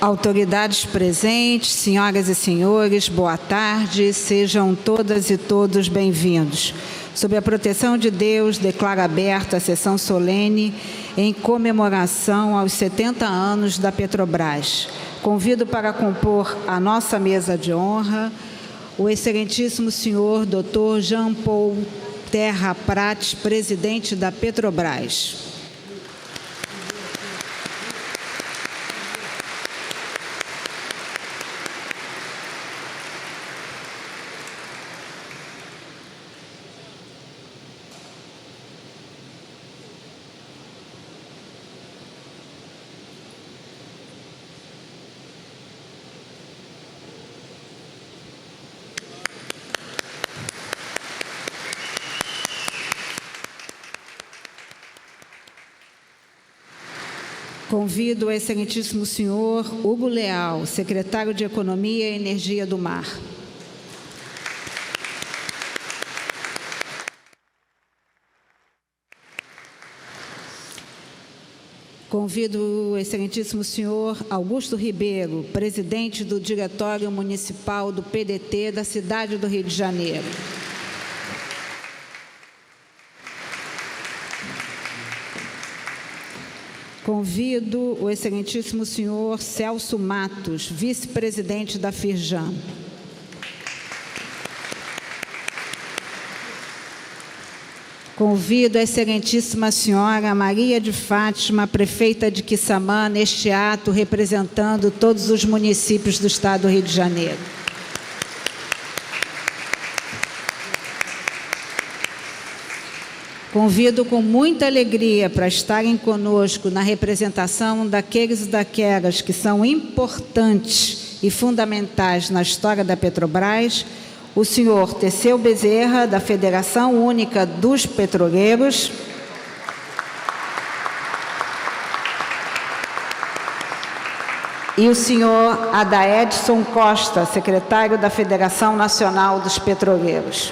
Autoridades presentes, senhoras e senhores, boa tarde, sejam todas e todos bem-vindos. Sob a proteção de Deus, declaro aberta a sessão solene em comemoração aos 70 anos da Petrobras. Convido para compor a nossa mesa de honra o excelentíssimo senhor Dr. Jean Paul Terra Prats, presidente da Petrobras. Convido o excelentíssimo senhor Hugo Leal, secretário de Economia e Energia do Mar. Convido o excelentíssimo senhor Augusto Ribeiro, presidente do Diretório Municipal do PDT da cidade do Rio de Janeiro. Convido o excelentíssimo senhor Celso Matos, vice-presidente da Firjan. Convido a excelentíssima senhora Maria de Fátima, prefeita de Quissamã, neste ato, representando todos os municípios do estado do Rio de Janeiro. Convido com muita alegria para estarem conosco na representação daqueles e daquelas que são importantes e fundamentais na história da Petrobras, o senhor Teseu Bezerra, da Federação Única dos Petroleiros, e o senhor Adaedson Costa, secretário da Federação Nacional dos Petroleiros.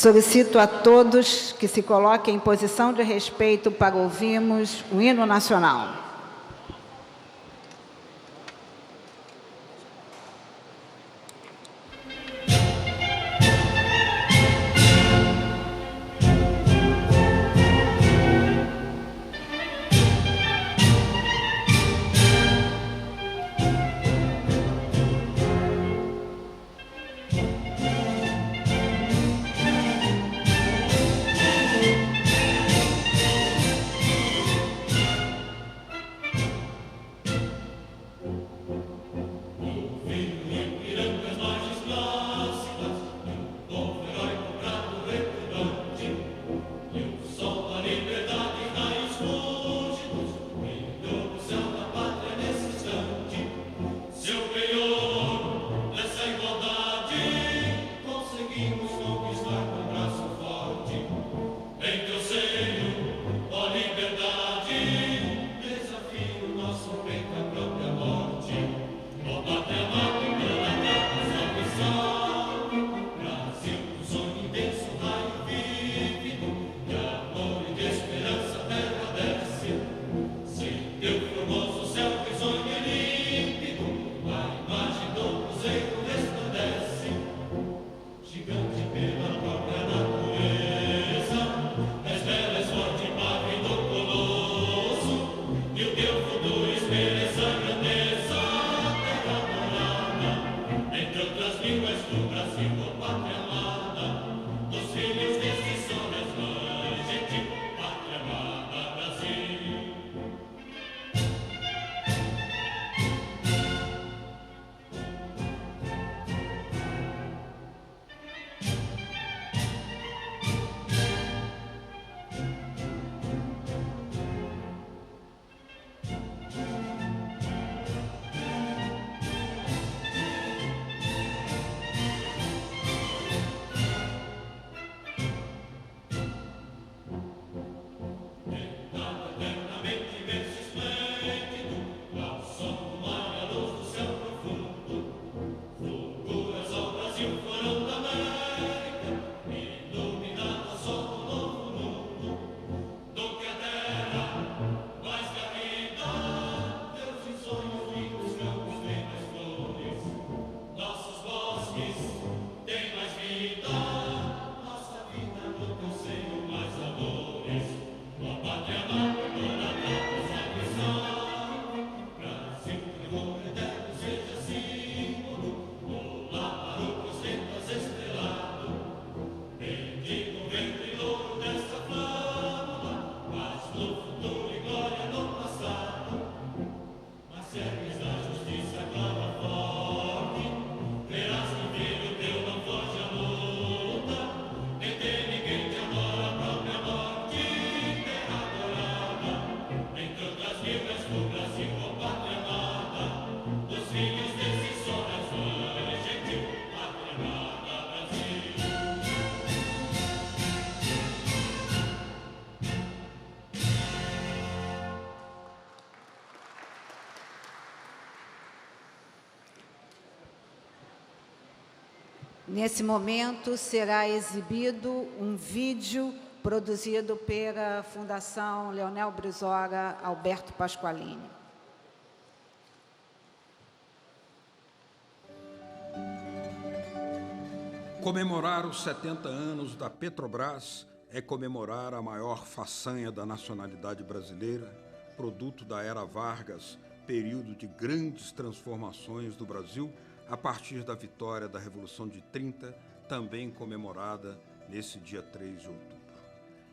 Solicito a todos que se coloquem em posição de respeito para ouvirmos o hino nacional. Nesse momento será exibido um vídeo produzido pela Fundação Leonel Brizola Alberto Pasqualini. Comemorar os 70 anos da Petrobras é comemorar a maior façanha da nacionalidade brasileira, produto da era Vargas, período de grandes transformações do Brasil, a partir da vitória da Revolução de 30, também comemorada nesse dia 3 de outubro.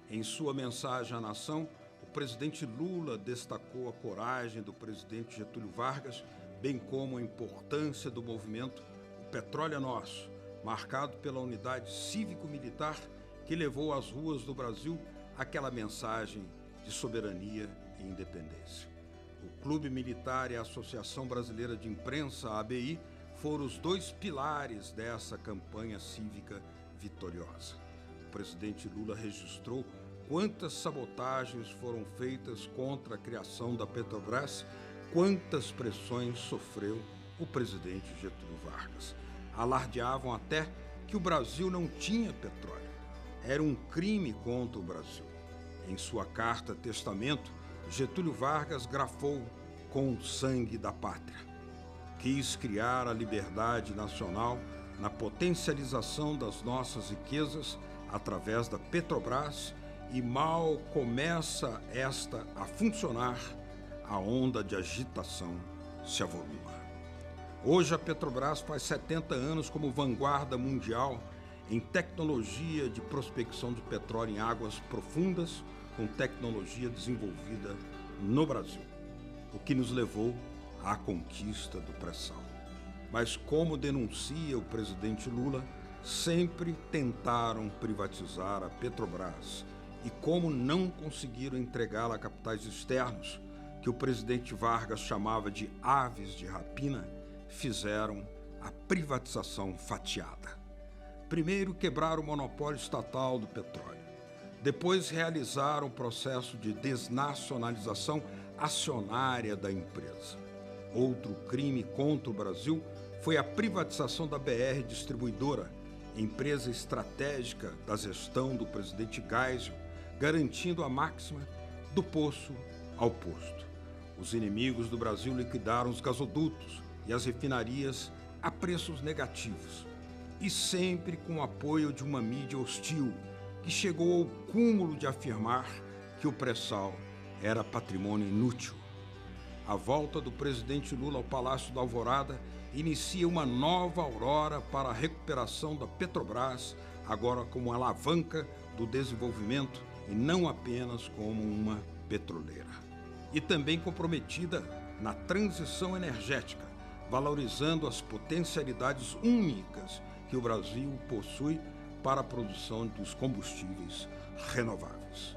Em sua mensagem à nação, o presidente Lula destacou a coragem do presidente Getúlio Vargas, bem como a importância do movimento O Petróleo é Nosso, marcado pela unidade cívico-militar que levou às ruas do Brasil aquela mensagem de soberania e independência. O Clube Militar e a Associação Brasileira de Imprensa, a ABI, foram os dois pilares dessa campanha cívica vitoriosa. O presidente Lula registrou quantas sabotagens foram feitas contra a criação da Petrobras, quantas pressões sofreu o presidente Getúlio Vargas. Alardeavam até que o Brasil não tinha petróleo. Era um crime contra o Brasil. Em sua carta testamento, Getúlio Vargas grafou com o sangue da pátria. Quis criar a liberdade nacional na potencialização das nossas riquezas através da Petrobras e mal começa esta a funcionar, a onda de agitação se avoluma. Hoje a Petrobras faz 70 anos como vanguarda mundial em tecnologia de prospecção de petróleo em águas profundas, com tecnologia desenvolvida no Brasil, o que nos levou à conquista do pré-sal. Mas, como denuncia o presidente Lula, sempre tentaram privatizar a Petrobras e, como não conseguiram entregá-la a capitais externos, que o presidente Vargas chamava de aves de rapina, fizeram a privatização fatiada. Primeiro quebraram o monopólio estatal do petróleo. Depois realizaram o processo de desnacionalização acionária da empresa. Outro crime contra o Brasil foi a privatização da BR Distribuidora, empresa estratégica da gestão do presidente Geisel, garantindo a máxima do poço ao posto. Os inimigos do Brasil liquidaram os gasodutos e as refinarias a preços negativos, e sempre com o apoio de uma mídia hostil que chegou ao cúmulo de afirmar que o pré-sal era patrimônio inútil. A volta do presidente Lula ao Palácio da Alvorada inicia uma nova aurora para a recuperação da Petrobras, agora como alavanca do desenvolvimento e não apenas como uma petroleira. E também comprometida na transição energética, valorizando as potencialidades únicas que o Brasil possui para a produção dos combustíveis renováveis.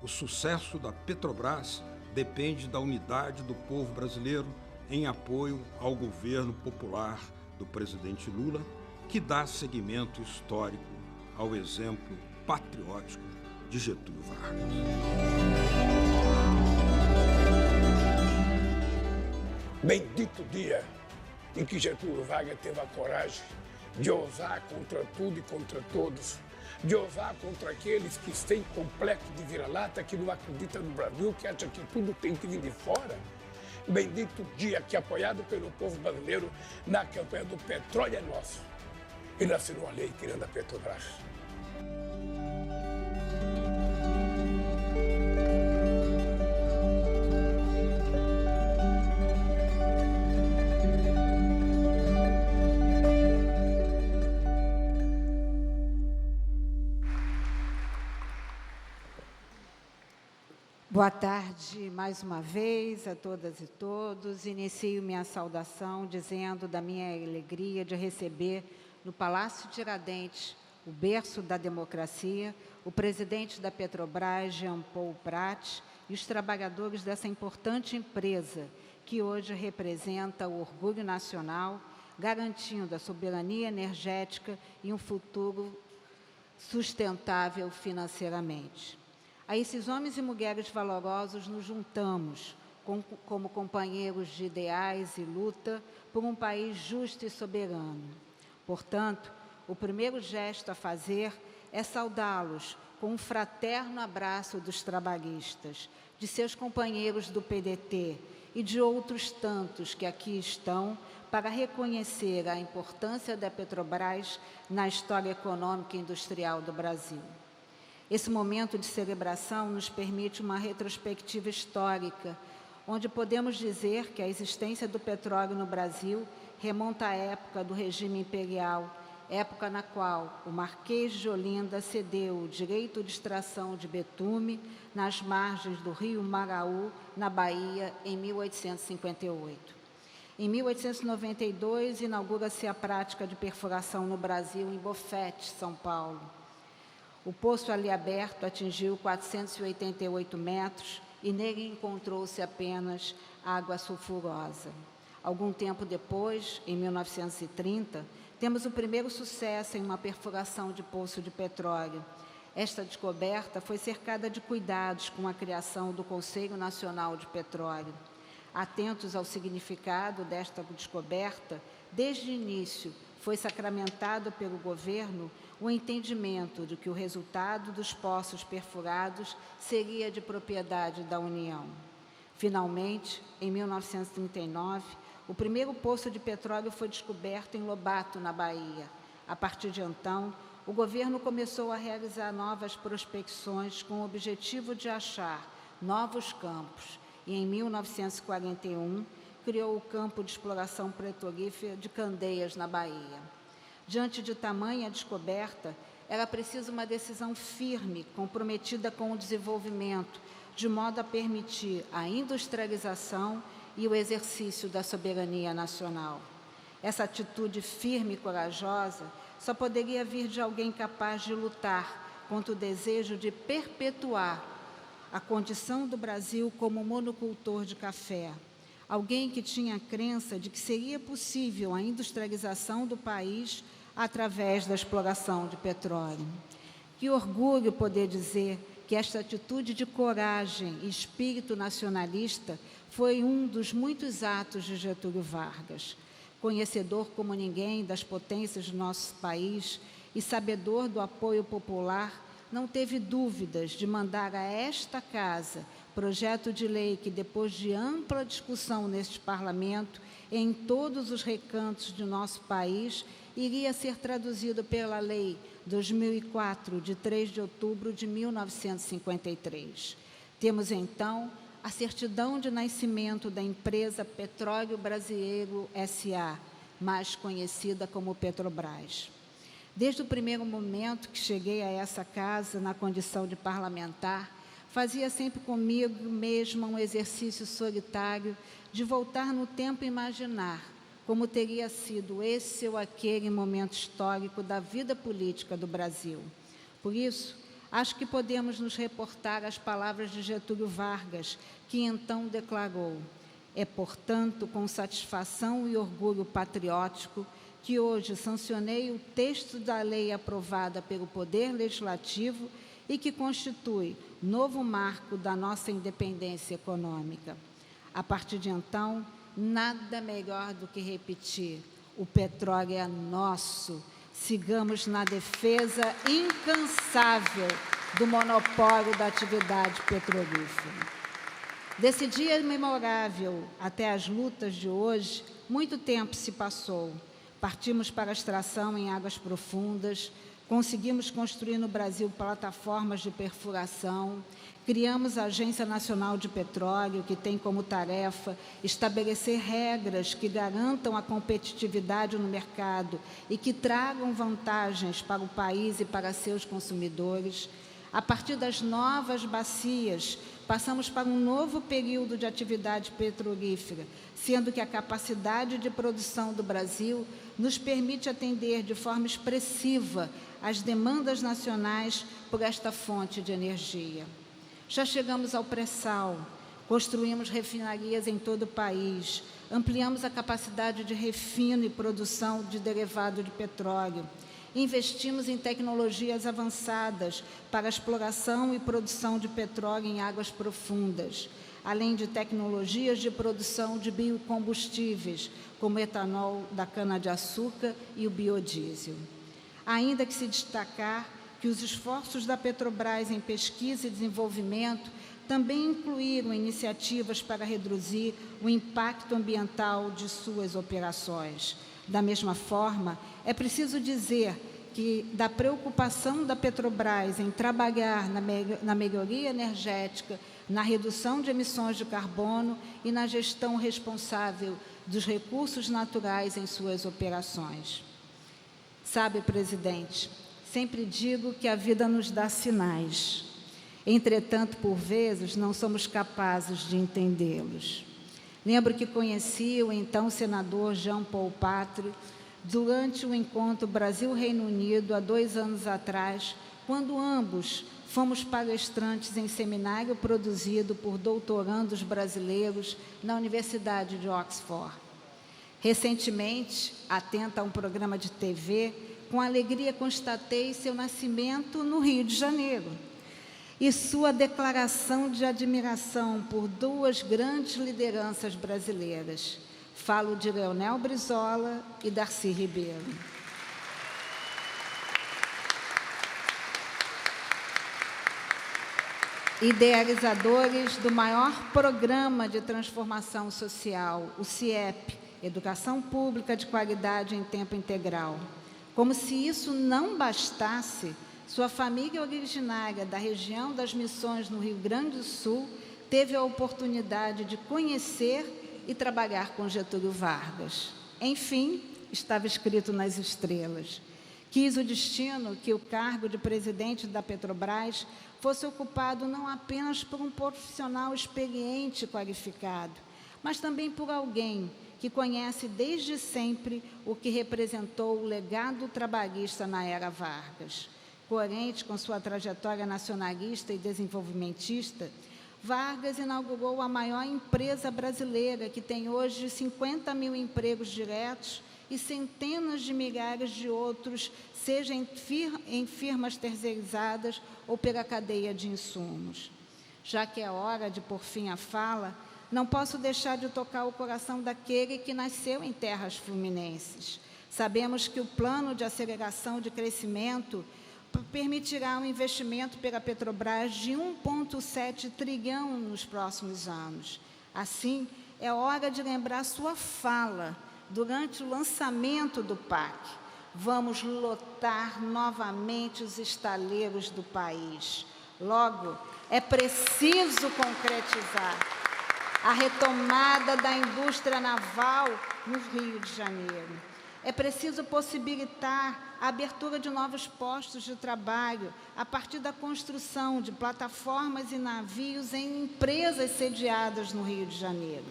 O sucesso da Petrobras depende da unidade do povo brasileiro em apoio ao governo popular do presidente Lula, que dá seguimento histórico ao exemplo patriótico de Getúlio Vargas. Bendito dia em que Getúlio Vargas teve a coragem de ousar contra tudo e contra todos, de ousar contra aqueles que têm complexo de vira-lata, que não acreditam no Brasil, que acham que tudo tem que vir de fora. Bendito dia que, apoiado pelo povo brasileiro na campanha do Petróleo é Nosso, ele assinou a lei criando a Petrobras. Boa tarde mais uma vez a todas e todos. Inicio minha saudação dizendo da minha alegria de receber no Palácio Tiradentes, o berço da democracia, o presidente da Petrobras, Jean Paul Prat, e os trabalhadores dessa importante empresa que hoje representa o orgulho nacional, garantindo a soberania energética e um futuro sustentável financeiramente. A esses homens e mulheres valorosos nos juntamos como companheiros de ideais e luta por um país justo e soberano. Portanto, o primeiro gesto a fazer é saudá-los com um fraterno abraço dos trabalhistas, de seus companheiros do PDT e de outros tantos que aqui estão para reconhecer a importância da Petrobras na história econômica e industrial do Brasil. Esse momento de celebração nos permite uma retrospectiva histórica, onde podemos dizer que a existência do petróleo no Brasil remonta à época do regime imperial, época na qual o Marquês de Olinda cedeu o direito de extração de betume nas margens do rio Maraú, na Bahia, em 1858. Em 1892, inaugura-se a prática de perfuração no Brasil, em Bofete, São Paulo. O poço ali aberto atingiu 488 metros e nele encontrou-se apenas água sulfurosa. Algum tempo depois, em 1930, temos o primeiro sucesso em uma perfuração de poço de petróleo. Esta descoberta foi cercada de cuidados com a criação do Conselho Nacional de Petróleo. Atentos ao significado desta descoberta, desde o início foi sacramentado pelo governo o entendimento de que o resultado dos poços perfurados seria de propriedade da União. Finalmente, em 1939, o primeiro poço de petróleo foi descoberto em Lobato, na Bahia. A partir de então, o governo começou a realizar novas prospecções com o objetivo de achar novos campos e, em 1941, criou o campo de exploração petrolífera de Candeias, na Bahia. Diante de tamanha descoberta, era preciso uma decisão firme, comprometida com o desenvolvimento, de modo a permitir a industrialização e o exercício da soberania nacional. Essa atitude firme e corajosa só poderia vir de alguém capaz de lutar contra o desejo de perpetuar a condição do Brasil como monocultor de café. Alguém que tinha a crença de que seria possível a industrialização do país através da exploração de petróleo. Que orgulho poder dizer que esta atitude de coragem e espírito nacionalista foi um dos muitos atos de Getúlio Vargas. Conhecedor como ninguém das potências do nosso país e sabedor do apoio popular, não teve dúvidas de mandar a esta Casa projeto de lei que, depois de ampla discussão neste Parlamento, em todos os recantos de nosso país, iria ser traduzido pela Lei 2004, de 3 de outubro de 1953. Temos, então, a certidão de nascimento da empresa Petróleo Brasileiro S.A., mais conhecida como Petrobras. Desde o primeiro momento que cheguei a essa casa, na condição de parlamentar, fazia sempre comigo mesma um exercício solitário de voltar no tempo e imaginar como teria sido esse ou aquele momento histórico da vida política do Brasil. Por isso, acho que podemos nos reportar às palavras de Getúlio Vargas, que então declarou: é, portanto, com satisfação e orgulho patriótico que hoje sancionei o texto da lei aprovada pelo Poder Legislativo e que constitui novo marco da nossa independência econômica. A partir de então, nada melhor do que repetir: o petróleo é nosso. Sigamos na defesa incansável do monopólio da atividade petrolífera. Desse dia memorável até as lutas de hoje, muito tempo se passou. Partimos para a extração em águas profundas, conseguimos construir no Brasil plataformas de perfuração, criamos a Agência Nacional de Petróleo, que tem como tarefa estabelecer regras que garantam a competitividade no mercado e que tragam vantagens para o país e para seus consumidores. A partir das novas bacias, passamos para um novo período de atividade petrolífera, sendo que a capacidade de produção do Brasil nos permite atender de forma expressiva as demandas nacionais por esta fonte de energia. Já chegamos ao pré-sal, construímos refinarias em todo o país, ampliamos a capacidade de refino e produção de derivado de petróleo, investimos em tecnologias avançadas para a exploração e produção de petróleo em águas profundas, além de tecnologias de produção de biocombustíveis, como o etanol da cana-de-açúcar e o biodiesel. ainda que se destacar que os esforços da Petrobras em pesquisa e desenvolvimento também incluíram iniciativas para reduzir o impacto ambiental de suas operações. Da mesma forma, é preciso dizer que da preocupação da Petrobras em trabalhar na melhoria energética, na redução de emissões de carbono e na gestão responsável dos recursos naturais em suas operações. Sabe, presidente, sempre digo que a vida nos dá sinais. Entretanto, por vezes, não somos capazes de entendê-los. Lembro que conheci o então senador Jean Paul Patre durante o encontro Brasil-Reino Unido, há 2 anos atrás, quando ambos fomos palestrantes em seminário produzido por doutorandos brasileiros na Universidade de Oxford. Recentemente, atenta a um programa de TV, com alegria constatei seu nascimento no Rio de Janeiro e sua declaração de admiração por 2 grandes lideranças brasileiras. Falo de Leonel Brizola e Darcy Ribeiro. Idealizadores do maior programa de transformação social, o CIEP, Educação Pública de Qualidade em Tempo Integral. Como se isso não bastasse, sua família originária da região das Missões, no Rio Grande do Sul, teve a oportunidade de conhecer e trabalhar com Getúlio Vargas. Enfim, estava escrito nas estrelas. Quis o destino que o cargo de presidente da Petrobras fosse ocupado não apenas por um profissional experiente e qualificado, mas também por alguém que conhece desde sempre o que representou o legado trabalhista na era Vargas. Coerente com sua trajetória nacionalista e desenvolvimentista, Vargas inaugurou a maior empresa brasileira, que tem hoje 50 mil empregos diretos e centenas de milhares de outros, seja em firmas terceirizadas ou pela cadeia de insumos. Já que é hora de pôr fim à fala, não posso deixar de tocar o coração daquele que nasceu em terras fluminenses. Sabemos que o plano de aceleração de crescimento permitirá um investimento pela Petrobras de 1,7 trilhão nos próximos anos. Assim, é hora de lembrar sua fala durante o lançamento do PAC. Vamos lotar novamente os estaleiros do país. Logo, é preciso concretizar a retomada da indústria naval no Rio de Janeiro. É preciso possibilitar a abertura de novos postos de trabalho a partir da construção de plataformas e navios em empresas sediadas no Rio de Janeiro.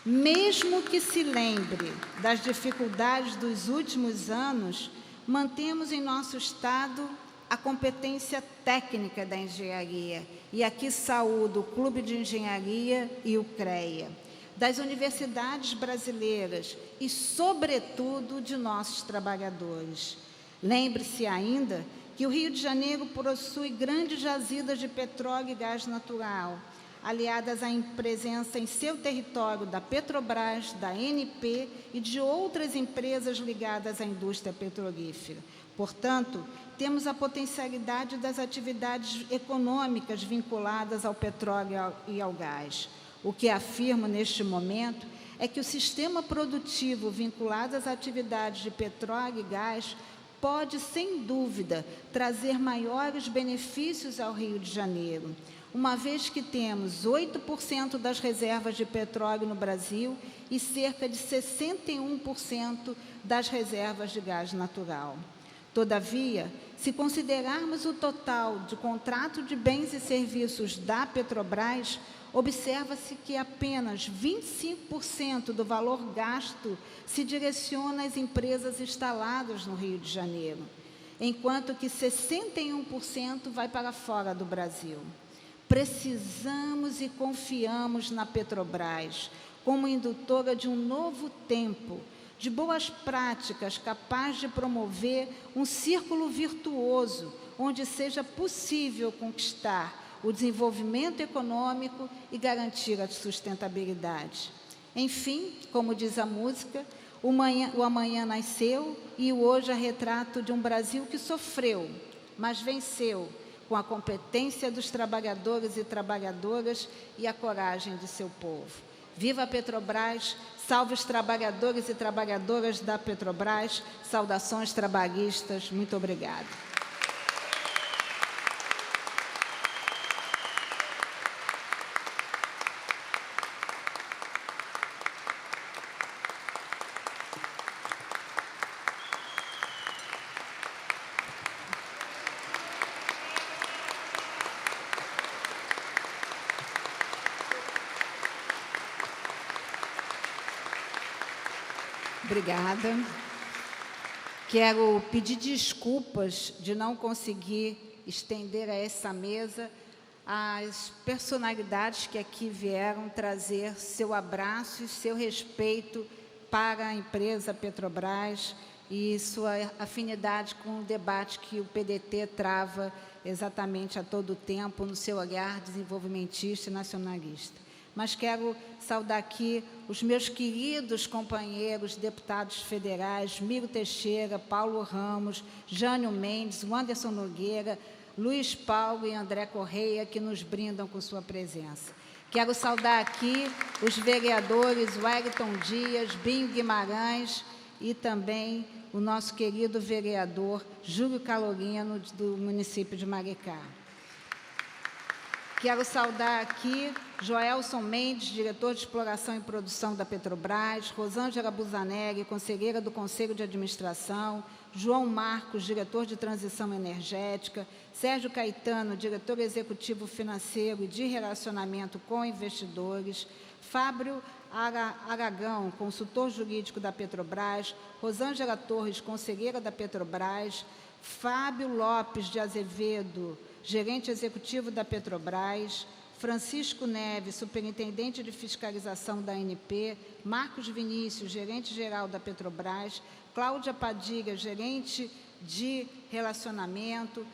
Mesmo que se lembre das dificuldades dos últimos anos, mantemos em nosso Estado a competência técnica da engenharia, e aqui saúdo o Clube de Engenharia e o CREA, das universidades brasileiras e, sobretudo, de nossos trabalhadores. Lembre-se ainda que o Rio de Janeiro possui grandes jazidas de petróleo e gás natural, aliadas à presença em seu território da Petrobras, da ANP e de outras empresas ligadas à indústria petrolífera. Portanto, temos a potencialidade das atividades econômicas vinculadas ao petróleo e ao gás. O que afirmo neste momento é que o sistema produtivo vinculado às atividades de petróleo e gás pode, sem dúvida, trazer maiores benefícios ao Rio de Janeiro, uma vez que temos 8% das reservas de petróleo no Brasil e cerca de 61% das reservas de gás natural. Todavia, se considerarmos o total de contrato de bens e serviços da Petrobras, observa-se que apenas 25% do valor gasto se direciona às empresas instaladas no Rio de Janeiro, enquanto que 61% vai para fora do Brasil. Precisamos e confiamos na Petrobras como indutora de um novo tempo, de boas práticas, capaz de promover um círculo virtuoso, onde seja possível conquistar o desenvolvimento econômico e garantir a sustentabilidade. Enfim, como diz a música, O amanhã nasceu e o hoje é retrato de um Brasil que sofreu, mas venceu, com a competência dos trabalhadores e trabalhadoras e a coragem de seu povo. Viva a Petrobras, salve os trabalhadores e trabalhadoras da Petrobras, saudações trabalhistas, muito obrigada. Obrigada. Quero pedir desculpas de não conseguir estender a essa mesa as personalidades que aqui vieram trazer seu abraço e seu respeito para a empresa Petrobras e sua afinidade com o debate que o PDT trava exatamente a todo tempo no seu olhar desenvolvimentista e nacionalista. Mas quero saudar aqui os meus queridos companheiros deputados federais, Miro Teixeira, Paulo Ramos, Jânio Mendes, Anderson Nogueira, Luiz Paulo e André Correia, que nos brindam com sua presença. Quero saudar aqui os vereadores Wellington Dias, Binho Guimarães e também o nosso querido vereador Júlio Calorino, do município de Maricá. Quero saudar aqui Joelson Mendes, diretor de Exploração e Produção da Petrobras, Rosângela Busanelli, conselheira do Conselho de Administração, João Marcos, diretor de Transição Energética, Sérgio Caetano, diretor executivo financeiro e de relacionamento com investidores, Fábio Aragão, consultor jurídico da Petrobras, Rosângela Torres, conselheira da Petrobras, Fábio Lopes de Azevedo, gerente executivo da Petrobras, Francisco Neves, superintendente de fiscalização da ANP, Marcos Vinícius, gerente-geral da Petrobras, Cláudia Padilha, gerente de relacionamento,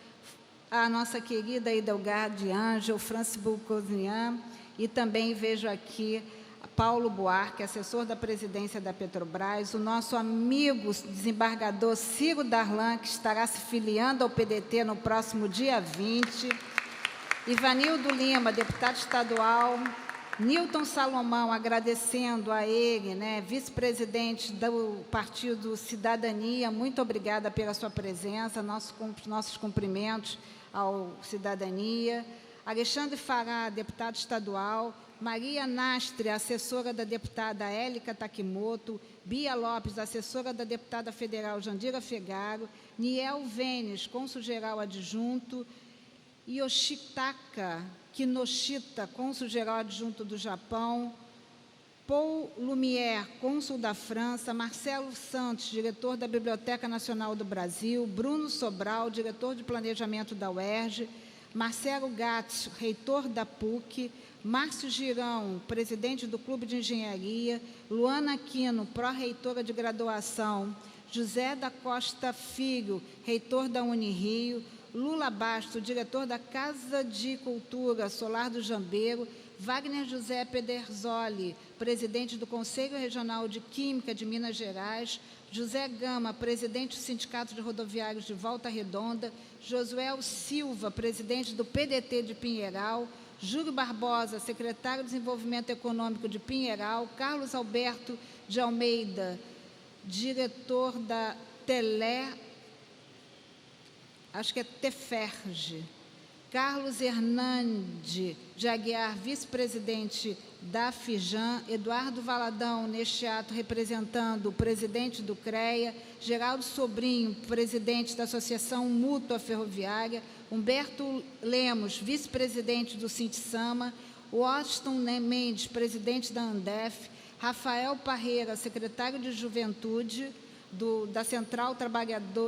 a nossa querida Idelgarde Ângel, Francis Bucosian, e também vejo aqui Paulo Buarque, assessor da presidência da Petrobras, o nosso amigo desembargador Ciro Darlan, que estará se filiando ao PDT no próximo dia 20, Ivanildo Lima, deputado estadual, Nilton Salomão, agradecendo a ele, vice-presidente do Partido Cidadania, muito obrigada pela sua presença, nossos cumprimentos ao Cidadania, Alexandre Fará, deputado estadual, Maria Nastre, assessora da deputada Élica Takimoto, Bia Lopes, assessora da deputada federal Jandira Fegaro, Niel Vênis, cônsul-geral adjunto, Yoshitaka Kinoshita, cônsul-geral adjunto do Japão, Paul Lumière, cônsul da França, Marcelo Santos, diretor da Biblioteca Nacional do Brasil, Bruno Sobral, diretor de Planejamento da UERJ, Marcelo Gatz, reitor da PUC, Márcio Girão, presidente do Clube de Engenharia, Luana Aquino, pró-reitora de graduação, José da Costa Filho, reitor da Unirio, Lula Basto, diretor da Casa de Cultura Solar do Jambeiro, Wagner José Pederzoli, presidente do Conselho Regional de Química de Minas Gerais, José Gama, presidente do Sindicato de Rodoviários de Volta Redonda, Josué Silva, presidente do PDT de Pinheiral, Júlio Barbosa, secretário de Desenvolvimento Econômico de Pinheiral, Carlos Alberto de Almeida, diretor da Teferge, Carlos Hernande de Aguiar, vice-presidente da Fijan, Eduardo Valadão, neste ato, representando o presidente do CREA, Geraldo Sobrinho, presidente da Associação Mútua Ferroviária, Humberto Lemos, vice-presidente do Sintsama, Washington Mendes, presidente da Andef, Rafael Parreira, secretário de Juventude da Central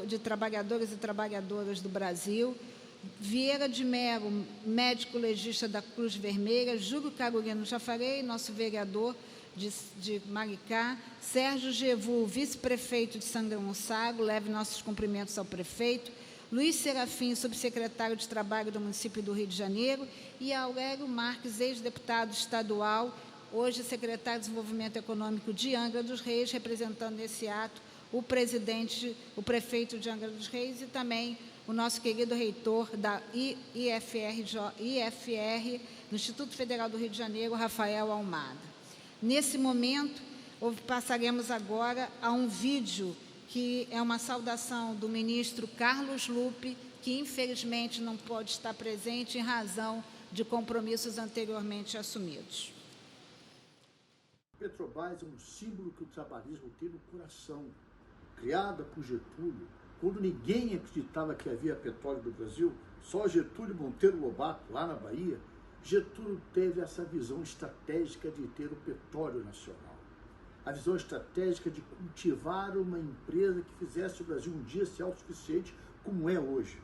de Trabalhadores e Trabalhadoras do Brasil, Vieira de Melo, médico legista da Cruz Vermelha, Júlio Carolino, já falei, nosso vereador de Maricá, Sérgio Gevu, vice-prefeito de São Gonçalo, leve nossos cumprimentos ao prefeito, Luiz Serafim, subsecretário de Trabalho do município do Rio de Janeiro, e Aurélio Marques, ex-deputado estadual, hoje secretário de Desenvolvimento Econômico de Angra dos Reis, representando nesse ato o prefeito de Angra dos Reis e também o nosso querido reitor da IFR, no Instituto Federal do Rio de Janeiro, Rafael Almada. Nesse momento, passaremos agora a um vídeo que é uma saudação do ministro Carlos Lupe, que infelizmente não pode estar presente em razão de compromissos anteriormente assumidos. Petrobras é um símbolo que o trabalhismo tem no coração. Criada por Getúlio, quando ninguém acreditava que havia petróleo no Brasil, só Getúlio Monteiro Lobato, lá na Bahia, Getúlio teve essa visão estratégica de ter o petróleo nacional. A visão estratégica de cultivar uma empresa que fizesse o Brasil um dia ser autossuficiente, como é hoje.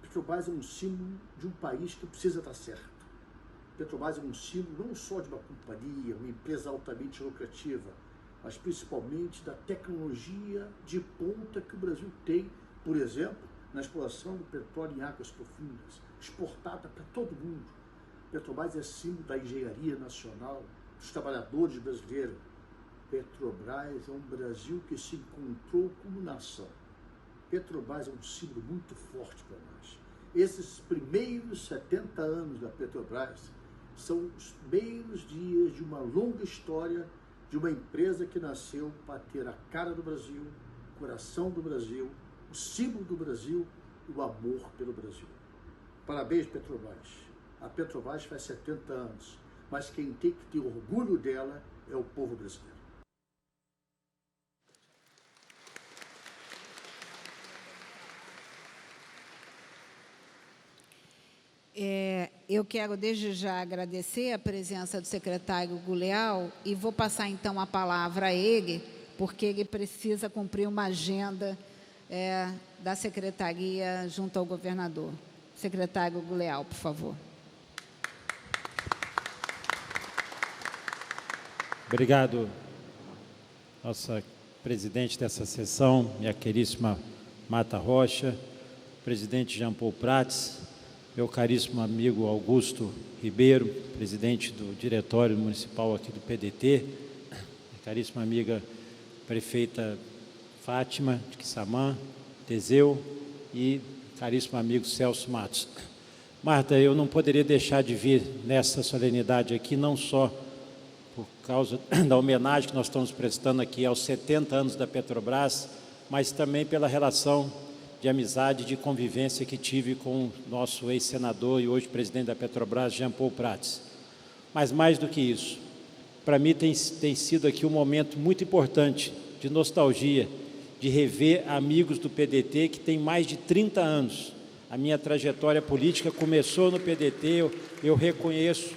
Petrobras é um símbolo de um país que precisa dar certo. Petrobras é um símbolo não só de uma companhia, uma empresa altamente lucrativa, mas principalmente da tecnologia de ponta que o Brasil tem, por exemplo, na exploração do petróleo em águas profundas, exportada para todo mundo. Petrobras é símbolo da engenharia nacional, dos trabalhadores brasileiros. Petrobras é um Brasil que se encontrou como nação. Petrobras é um símbolo muito forte para nós. Esses primeiros 70 anos da Petrobras são os primeiros dias de uma longa história de uma empresa que nasceu para ter a cara do Brasil, o coração do Brasil, o símbolo do Brasil e o amor pelo Brasil. Parabéns, Petrobras. A Petrobras faz 70 anos, mas quem tem que ter orgulho dela é o povo brasileiro. Eu quero desde já agradecer a presença do secretário Guleal e vou passar então a palavra a ele, porque ele precisa cumprir uma agenda da secretaria junto ao governador. Secretário Guleal, por favor. Obrigado, nossa presidente dessa sessão, minha queríssima Marta Rocha, presidente Jean Paul Prats, meu caríssimo amigo Augusto Ribeiro, presidente do Diretório Municipal aqui do PDT, minha caríssima amiga prefeita Fátima de Quissamã, Teseu e caríssimo amigo Celso Matos. Marta, eu não poderia deixar de vir nessa solenidade aqui, não só por causa da homenagem que nós estamos prestando aqui aos 70 anos da Petrobras, mas também pela relação de amizade, de convivência que tive com o nosso ex-senador e hoje presidente da Petrobras, Jean Paul Prats. Mas mais do que isso, para mim tem sido aqui um momento muito importante de nostalgia, de rever amigos do PDT que tem mais de 30 anos. A minha trajetória política começou no PDT, eu reconheço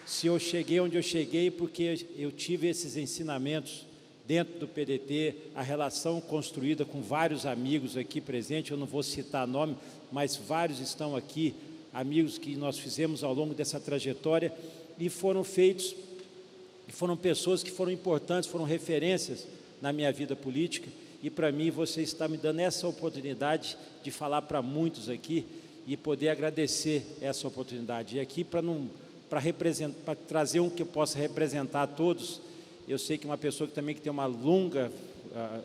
se eu cheguei onde eu cheguei porque eu tive esses ensinamentos dentro do PDT, a relação construída com vários amigos aqui presentes, eu não vou citar nome, mas vários estão aqui, amigos que nós fizemos ao longo dessa trajetória e foram pessoas que foram importantes, foram referências na minha vida política e para mim você está me dando essa oportunidade de falar para muitos aqui e poder agradecer essa oportunidade. E aqui para trazer um que eu possa representar a todos. Eu sei que uma pessoa que também tem uma longa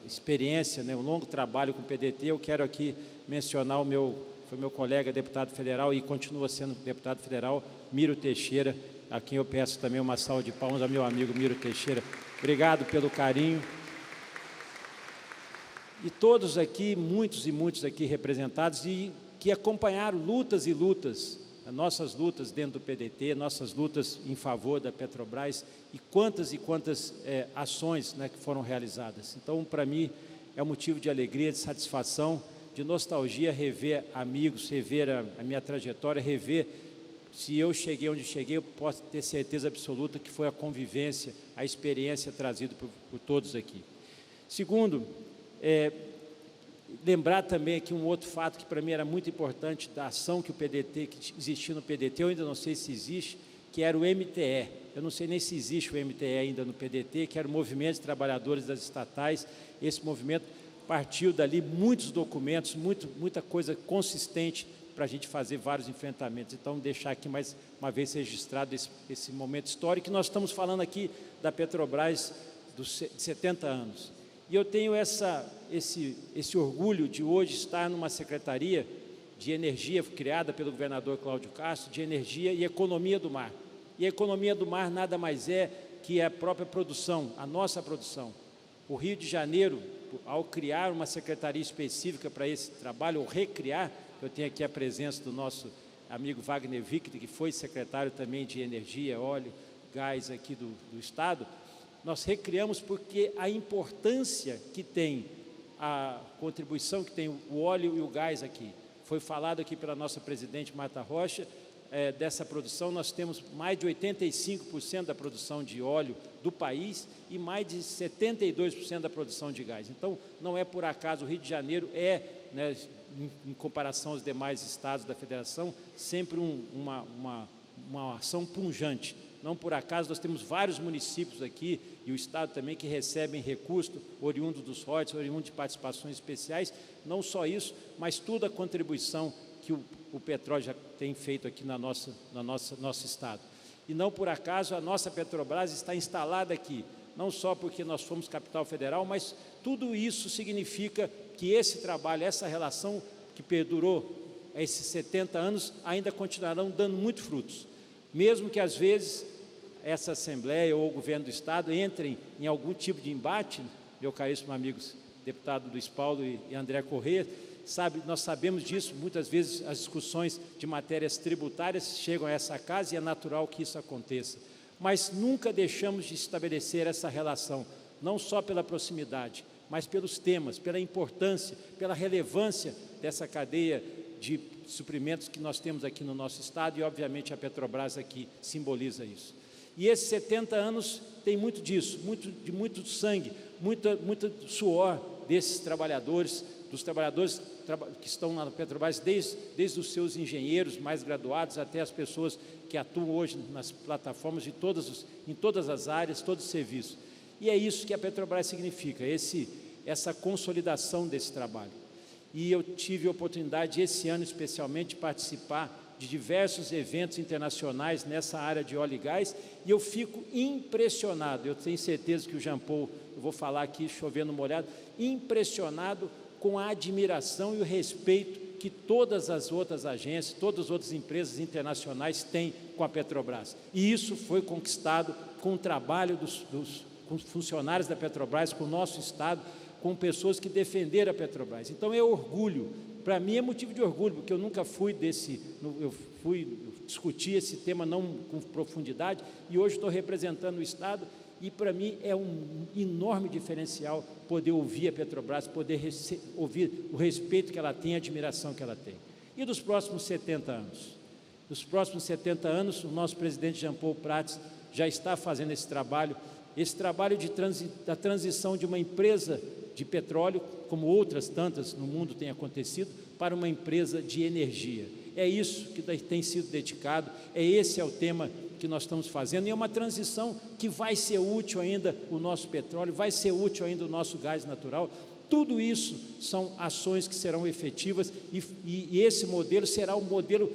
experiência, né, um longo trabalho com o PDT, eu quero aqui mencionar foi meu colega deputado federal e continua sendo deputado federal, Miro Teixeira, a quem eu peço também uma salva de palmas ao meu amigo Miro Teixeira. Obrigado pelo carinho. E todos aqui, muitos e muitos aqui representados e que acompanharam lutas e lutas, nossas lutas dentro do PDT, nossas lutas em favor da Petrobras e quantas ações, né, que foram realizadas. Então, para mim, é um motivo de alegria, de satisfação, de nostalgia, rever amigos, rever a minha trajetória, rever se eu cheguei onde cheguei, eu posso ter certeza absoluta que foi a convivência, a experiência trazida por todos aqui. Segundo, lembrar também aqui um outro fato que para mim era muito importante da ação que existia no PDT, eu ainda não sei se existe, que era o MTE. Eu não sei nem se existe o MTE ainda no PDT, que era o Movimento de Trabalhadores das Estatais. Esse movimento partiu dali, muitos documentos, muita coisa consistente para a gente fazer vários enfrentamentos. Então, deixar aqui mais uma vez registrado esse momento histórico, que nós estamos falando aqui da Petrobras de 70 anos. E eu tenho esse orgulho de hoje estar numa secretaria de energia criada pelo governador Cláudio Castro, de energia e economia do mar. E a economia do mar nada mais é que a própria produção, a nossa produção. O Rio de Janeiro, ao criar uma secretaria específica para esse trabalho, ou recriar, eu tenho aqui a presença do nosso amigo Wagner Victor, que foi secretário também de energia, óleo, gás aqui do Estado. Nós recriamos porque a importância que tem, a contribuição que tem o óleo e o gás aqui, foi falado aqui pela nossa presidente Marta Rocha, dessa produção. Nós temos mais de 85% da produção de óleo do país e mais de 72% da produção de gás. Então, não é por acaso, o Rio de Janeiro né, em comparação aos demais estados da federação, sempre uma ação pujante. Não por acaso, nós temos vários municípios aqui, e o Estado também, que recebem recursos oriundos dos royalties, oriundos de participações especiais. Não só isso, mas toda a contribuição que o petróleo já tem feito aqui no nosso Estado. E não por acaso a nossa Petrobras está instalada aqui, não só porque nós fomos capital federal, mas tudo isso significa que esse trabalho, essa relação que perdurou esses 70 anos, ainda continuarão dando muitos frutos. Mesmo que às vezes essa Assembleia ou o governo do Estado entrem em algum tipo de embate, meu caríssimo amigos, deputado Luiz Paulo e André Corrêa, nós sabemos disso, muitas vezes as discussões de matérias tributárias chegam a essa casa e é natural que isso aconteça. Mas nunca deixamos de estabelecer essa relação, não só pela proximidade, mas pelos temas, pela importância, pela relevância dessa cadeia de suprimentos que nós temos aqui no nosso Estado e, obviamente, a Petrobras aqui simboliza isso. E esses 70 anos tem muito disso, muito sangue, muito suor desses trabalhadores, dos trabalhadores que estão na Petrobras, desde os seus engenheiros mais graduados até as pessoas que atuam hoje nas plataformas em todas as áreas, todos os serviços. E é isso que a Petrobras significa, essa consolidação desse trabalho. E eu tive a oportunidade, esse ano especialmente, de participar de diversos eventos internacionais nessa área de óleo e gás, e eu fico impressionado, eu tenho certeza que o Jean Paul, eu vou falar aqui chovendo molhado, impressionado com a admiração e o respeito que todas as outras agências, todas as outras empresas internacionais têm com a Petrobras. E isso foi conquistado com o trabalho com os funcionários da Petrobras, com o nosso Estado, com pessoas que defenderam a Petrobras. Então é orgulho, para mim é motivo de orgulho, porque eu nunca fui eu discutir esse tema não com profundidade, e hoje estou representando o Estado, e para mim é um enorme diferencial poder ouvir a Petrobras, poder ouvir o respeito que ela tem, a admiração que ela tem. E dos próximos 70 anos? Dos próximos 70 anos, o nosso presidente Jean Paul Prats já está fazendo esse trabalho da transição de uma empresa de petróleo, como outras tantas no mundo tem acontecido, para uma empresa de energia. É isso que tem sido dedicado, esse é o tema que nós estamos fazendo, e é uma transição que vai ser útil ainda o nosso petróleo, vai ser útil ainda o nosso gás natural. Tudo isso são ações que serão efetivas e esse modelo será o modelo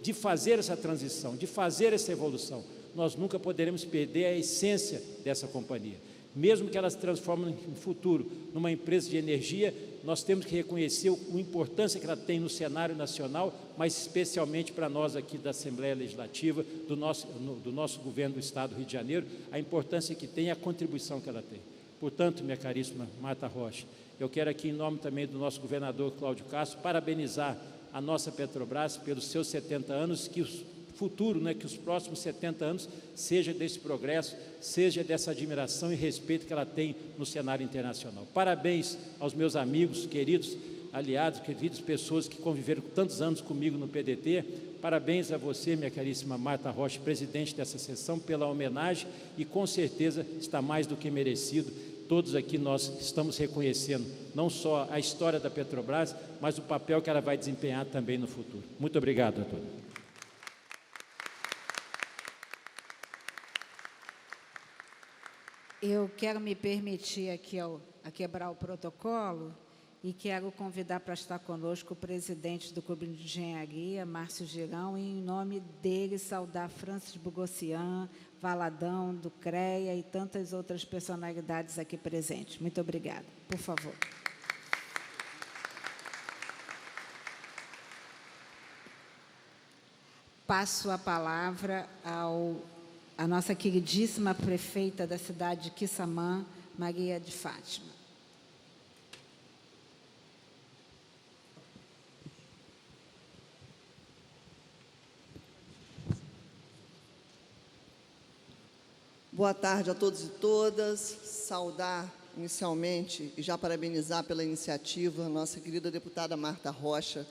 de fazer essa transição, de fazer essa evolução. Nós nunca poderemos perder a essência dessa companhia. Mesmo que ela se transforme no futuro numa empresa de energia, nós temos que reconhecer a importância que ela tem no cenário nacional, mas especialmente para nós aqui da Assembleia Legislativa, do nosso governo do Estado do Rio de Janeiro, a importância que tem e a contribuição que ela tem. Portanto, minha caríssima Marta Rocha, eu quero aqui, em nome também do nosso governador Cláudio Castro, parabenizar a nossa Petrobras pelos seus 70 anos, que o futuro, que os próximos 70 anos seja desse progresso, seja dessa admiração e respeito que ela tem no cenário internacional. Parabéns aos meus amigos, queridos aliados, queridas pessoas que conviveram tantos anos comigo no PDT. Parabéns a você, minha caríssima Marta Rocha, presidente dessa sessão, pela homenagem, e com certeza está mais do que merecido. Todos aqui nós estamos reconhecendo não só a história da Petrobras, mas o papel que ela vai desempenhar também no futuro. Muito obrigado a todos. Eu quero me permitir aqui a quebrar o protocolo E quero convidar para estar conosco o presidente do Clube de Engenharia, Márcio Girão, e, em nome dele, saudar Francis Bogossian, Valadão, do CREA e tantas outras personalidades aqui presentes. Muito obrigada. Por favor. Passo a palavra à nossa queridíssima prefeita da cidade de Quissamã, Maria de Fátima. Boa tarde a todos e todas. Saudar inicialmente e já parabenizar pela iniciativa a nossa querida deputada Marta Rocha,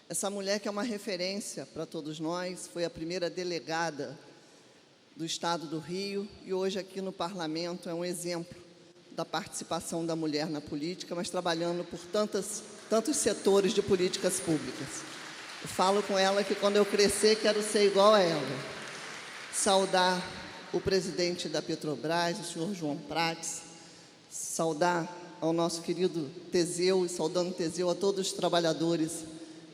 essa mulher que é uma referência para todos nós, foi a primeira delegada do Estado do Rio e hoje aqui no Parlamento é um exemplo da participação da mulher na política, mas trabalhando por tantos setores de políticas públicas. Eu falo com ela que quando eu crescer quero ser igual a ela. Saudar o presidente da Petrobras, o senhor João Prats, saudar ao nosso querido Teseu e saudando Teseu a todos os trabalhadores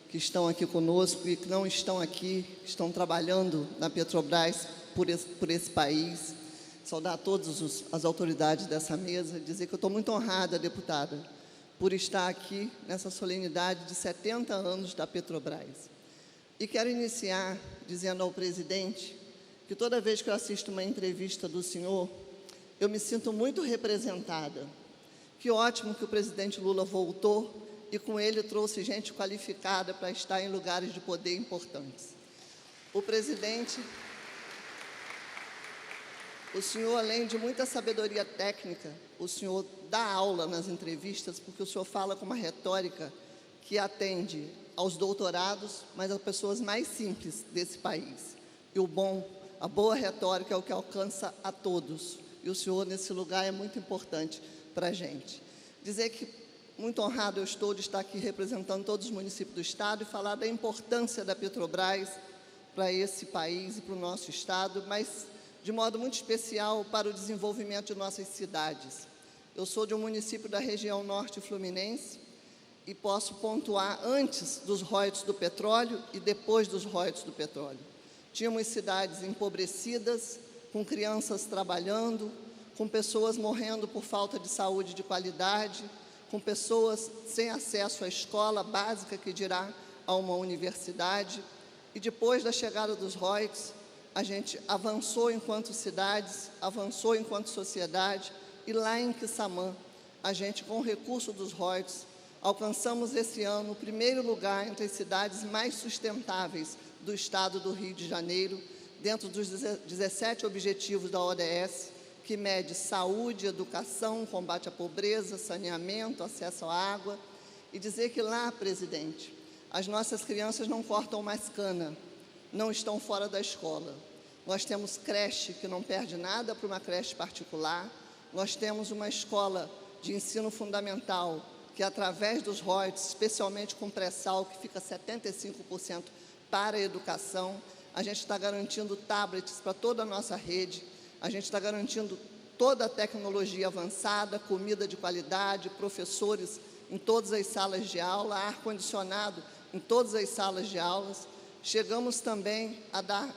que estão aqui conosco e que não estão aqui, que estão trabalhando na Petrobras por esse país, saudar a todas as autoridades dessa mesa, dizer que eu estou muito honrada, deputada, por estar aqui nessa solenidade de 70 anos da Petrobras. E quero iniciar dizendo ao presidente que toda vez que eu assisto uma entrevista do senhor, eu me sinto muito representada. Que ótimo que o presidente Lula voltou e com ele trouxe gente qualificada para estar em lugares de poder importantes. O senhor, além de muita sabedoria técnica, o senhor dá aula nas entrevistas, porque o senhor fala com uma retórica que atende aos doutorados, mas às pessoas mais simples desse país. E a boa retórica é o que alcança a todos. E o senhor, nesse lugar, é muito importante para a gente. Dizer que muito honrado eu estou de estar aqui representando todos os municípios do Estado e falar da importância da Petrobras para esse país e para o nosso Estado, mas de modo muito especial para o desenvolvimento de nossas cidades. Eu sou de um município da região norte fluminense e posso pontuar antes dos royalties do petróleo e depois dos royalties do petróleo. Tínhamos cidades empobrecidas, com crianças trabalhando, com pessoas morrendo por falta de saúde de qualidade, com pessoas sem acesso à escola básica, que dirá a uma universidade. E depois da chegada dos royalties, a gente avançou enquanto cidades, avançou enquanto sociedade, e lá em Quissamã, a gente, com o recurso dos royalties, alcançamos esse ano o primeiro lugar entre as cidades mais sustentáveis do Estado do Rio de Janeiro, dentro dos 17 objetivos da ODS, que mede saúde, educação, combate à pobreza, saneamento, acesso à água. E dizer que lá, presidente, as nossas crianças não cortam mais cana, não estão fora da escola. Nós temos creche que não perde nada para uma creche particular, nós temos uma escola de ensino fundamental que, através dos royalties, especialmente com pré-sal, que fica 75% para a educação, a gente está garantindo tablets para toda a nossa rede, a gente está garantindo toda a tecnologia avançada, comida de qualidade, professores em todas as salas de aula, ar-condicionado em todas as salas de aulas. Chegamos também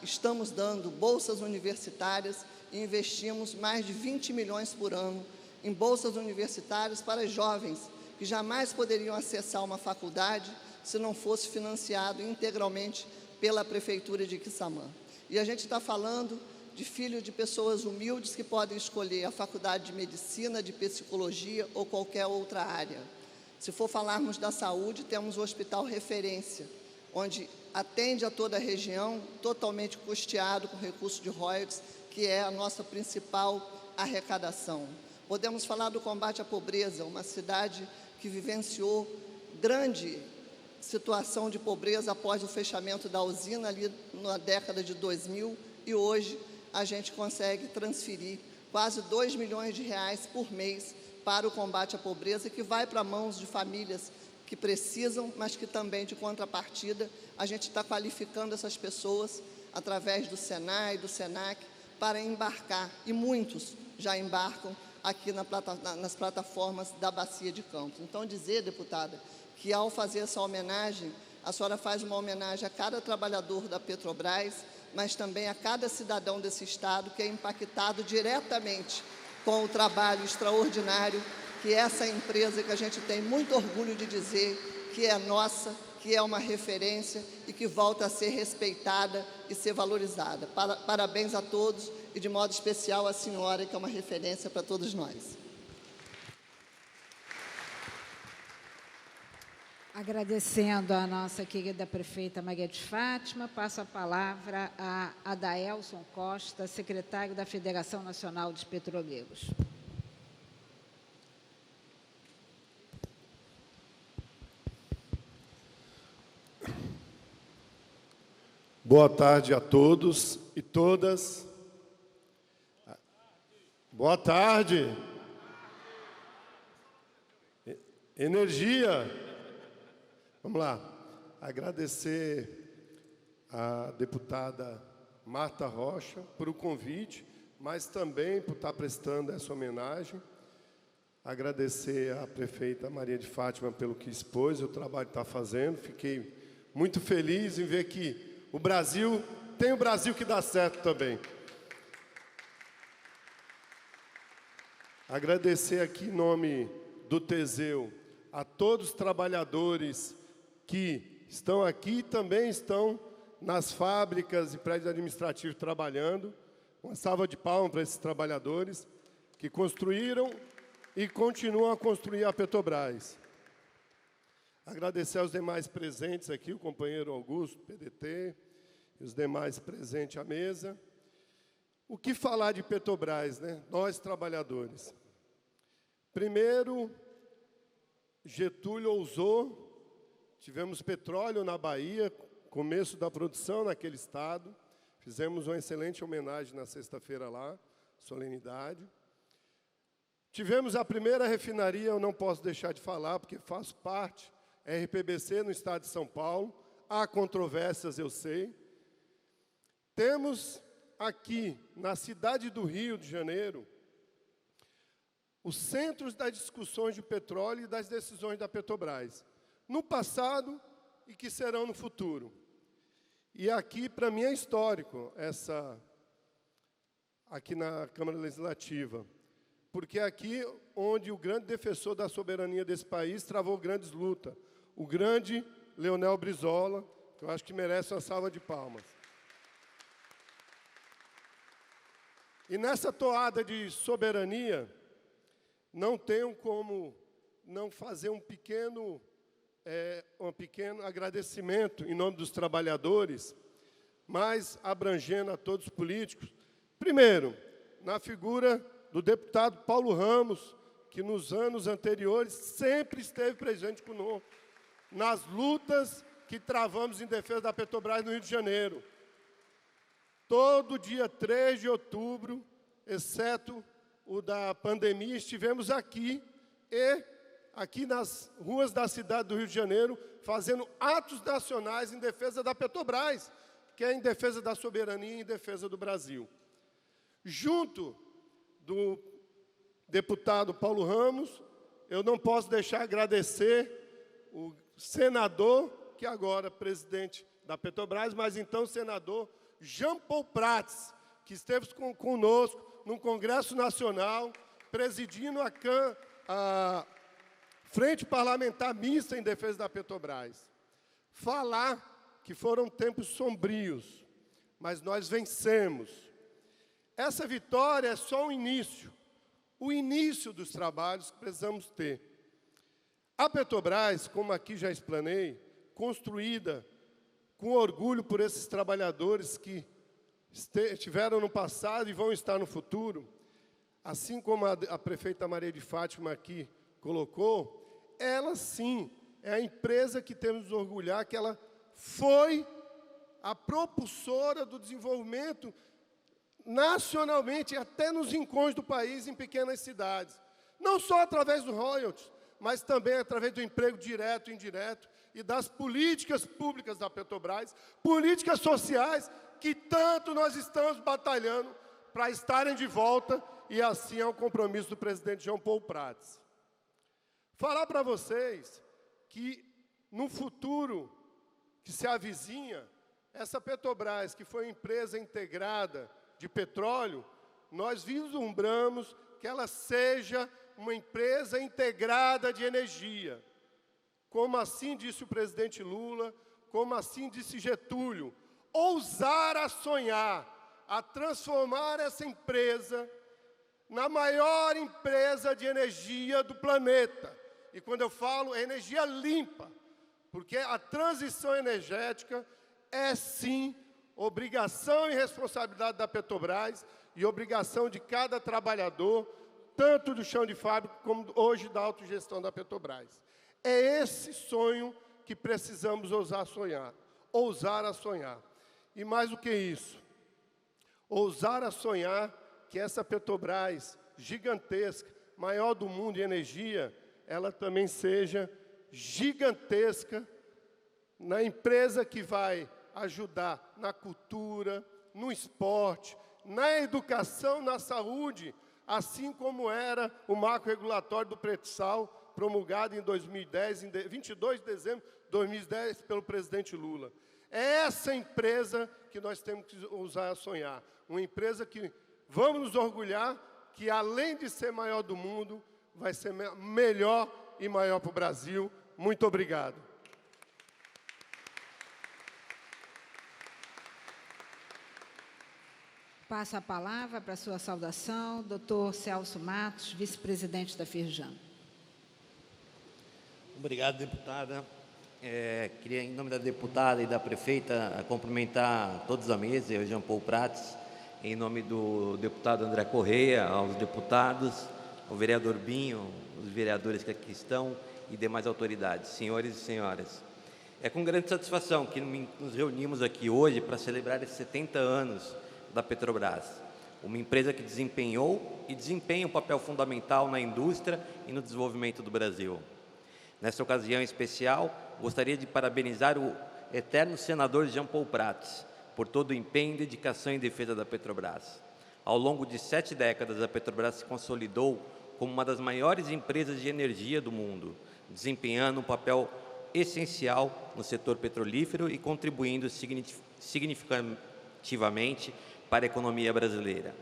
estamos dando bolsas universitárias e investimos mais de 20 milhões por ano em bolsas universitárias para jovens que jamais poderiam acessar uma faculdade se não fosse financiado integralmente pela Prefeitura de Quissamã. E a gente está falando de filhos de pessoas humildes que podem escolher a faculdade de medicina, de psicologia ou qualquer outra área. Se for falarmos da saúde, temos o Hospital Referência, onde atende a toda a região, totalmente custeado com recurso de royalties, que é a nossa principal arrecadação. Podemos falar do combate à pobreza, uma cidade que vivenciou grande situação de pobreza após o fechamento da usina ali na década de 2000, e hoje a gente consegue transferir quase 2 milhões de reais por mês para o combate à pobreza, que vai para mãos de famílias que precisam, mas que também, de contrapartida, a gente está qualificando essas pessoas através do Senai, do Senac, para embarcar, e muitos já embarcam, aqui nas plataformas da Bacia de Campos. Então, dizer, deputada, que ao fazer essa homenagem, a senhora faz uma homenagem a cada trabalhador da Petrobras, mas também a cada cidadão desse Estado que é impactado diretamente com o trabalho extraordinário que essa empresa, que a gente tem muito orgulho de dizer que é nossa, que é uma referência e que volta a ser respeitada e ser valorizada. Parabéns a todos e, de modo especial, à senhora, que é uma referência para todos nós. Agradecendo a nossa querida prefeita Maria de Fátima, passo a palavra a Adaelson Costa, secretário da Federação Nacional dos Petroleiros. Boa tarde a todos e todas. Boa tarde. Energia. Vamos lá. Agradecer à deputada Marta Rocha por o convite, mas também por estar prestando essa homenagem. Agradecer à prefeita Maria de Fátima pelo que expôs, o trabalho que está fazendo. Fiquei muito feliz em ver que o Brasil, tem o Brasil que dá certo também. Agradecer aqui em nome do Teseu a todos os trabalhadores que estão aqui e também estão nas fábricas e prédios administrativos trabalhando. Uma salva de palmas para esses trabalhadores que construíram e continuam a construir a Petrobras. Agradecer aos demais presentes aqui, o companheiro Augusto, PDT, e os demais presentes à mesa. O que falar de Petrobras, né? Nós, trabalhadores. Primeiro, Getúlio ousou, tivemos petróleo na Bahia, começo da produção naquele estado, fizemos uma excelente homenagem na sexta-feira lá, solenidade. Tivemos a primeira refinaria, eu não posso deixar de falar, porque faço parte, RPBC no estado de São Paulo, há controvérsias, eu sei. Temos aqui, na cidade do Rio de Janeiro, os centros das discussões de petróleo e das decisões da Petrobras, no passado e que serão no futuro. E aqui, para mim, é histórico, aqui na Câmara Legislativa, porque é aqui onde o grande defensor da soberania desse país travou grandes lutas, o grande Leonel Brizola, que eu acho que merece uma salva de palmas. E nessa toada de soberania, não tenho como não fazer um pequeno agradecimento em nome dos trabalhadores, mas abrangendo a todos os políticos. Primeiro, na figura do deputado Paulo Ramos, que nos anos anteriores sempre esteve presente conosco, nas lutas que travamos em defesa da Petrobras no Rio de Janeiro. Todo dia 3 de outubro, exceto o da pandemia, estivemos aqui nas ruas da cidade do Rio de Janeiro, fazendo atos nacionais em defesa da Petrobras, que é em defesa da soberania e em defesa do Brasil. Junto do deputado Paulo Ramos, eu não posso deixar de agradecer o senador, que agora é presidente da Petrobras, mas então senador Jean Paul Prats, que esteve conosco no Congresso Nacional, presidindo a Frente Parlamentar Mista em defesa da Petrobras. Falar que foram tempos sombrios, mas nós vencemos. Essa vitória é só o início dos trabalhos que precisamos ter. A Petrobras, como aqui já explanei, construída com orgulho por esses trabalhadores que estiveram no passado e vão estar no futuro, assim como a prefeita Maria de Fátima aqui colocou, ela sim é a empresa que temos que nos orgulhar, que ela foi a propulsora do desenvolvimento nacionalmente, até nos rincões do país, em pequenas cidades. Não só através do royalties, mas também através do emprego direto e indireto e das políticas públicas da Petrobras, políticas sociais que tanto nós estamos batalhando para estarem de volta, e assim é o compromisso do presidente Jean Paul Prats. Falar para vocês que, no futuro que se avizinha, essa Petrobras, que foi uma empresa integrada de petróleo, nós vislumbramos que ela seja uma empresa integrada de energia. Como assim disse o presidente Lula, como assim disse Getúlio, ousar a sonhar, a transformar essa empresa na maior empresa de energia do planeta. E quando eu falo, é energia limpa, porque a transição energética é, sim, obrigação e responsabilidade da Petrobras e obrigação de cada trabalhador, tanto do chão de fábrica como hoje da autogestão da Petrobras. É esse sonho que precisamos ousar a sonhar. E mais do que isso, ousar a sonhar que essa Petrobras gigantesca, maior do mundo em energia, ela também seja gigantesca na empresa que vai ajudar na cultura, no esporte, na educação, na saúde, assim como era o marco regulatório do pré-sal, promulgado em 2010, em 22 de dezembro de 2010, pelo presidente Lula. É essa empresa que nós temos que usar a sonhar. Uma empresa que vamos nos orgulhar, que além de ser maior do mundo, vai ser melhor e maior para o Brasil. Muito obrigado. Passo a palavra para a sua saudação, doutor Celso Matos, vice-presidente da Firjan. Obrigado, deputada. Queria, em nome da deputada e da prefeita, cumprimentar todos da mesa, eu, Jean Paul Prats, em nome do deputado André Correia, aos deputados, ao vereador Binho, os vereadores que aqui estão e demais autoridades, senhores e senhoras. É com grande satisfação que nos reunimos aqui hoje para celebrar esses 70 anos da Petrobras, uma empresa que desempenhou e desempenha um papel fundamental na indústria e no desenvolvimento do Brasil. Nessa ocasião especial, gostaria de parabenizar o eterno senador Jean Paul Prats por todo o empenho e dedicação em defesa da Petrobras. Ao longo de 7 décadas, a Petrobras se consolidou como uma das maiores empresas de energia do mundo, desempenhando um papel essencial no setor petrolífero e contribuindo significativamente para a economia brasileira.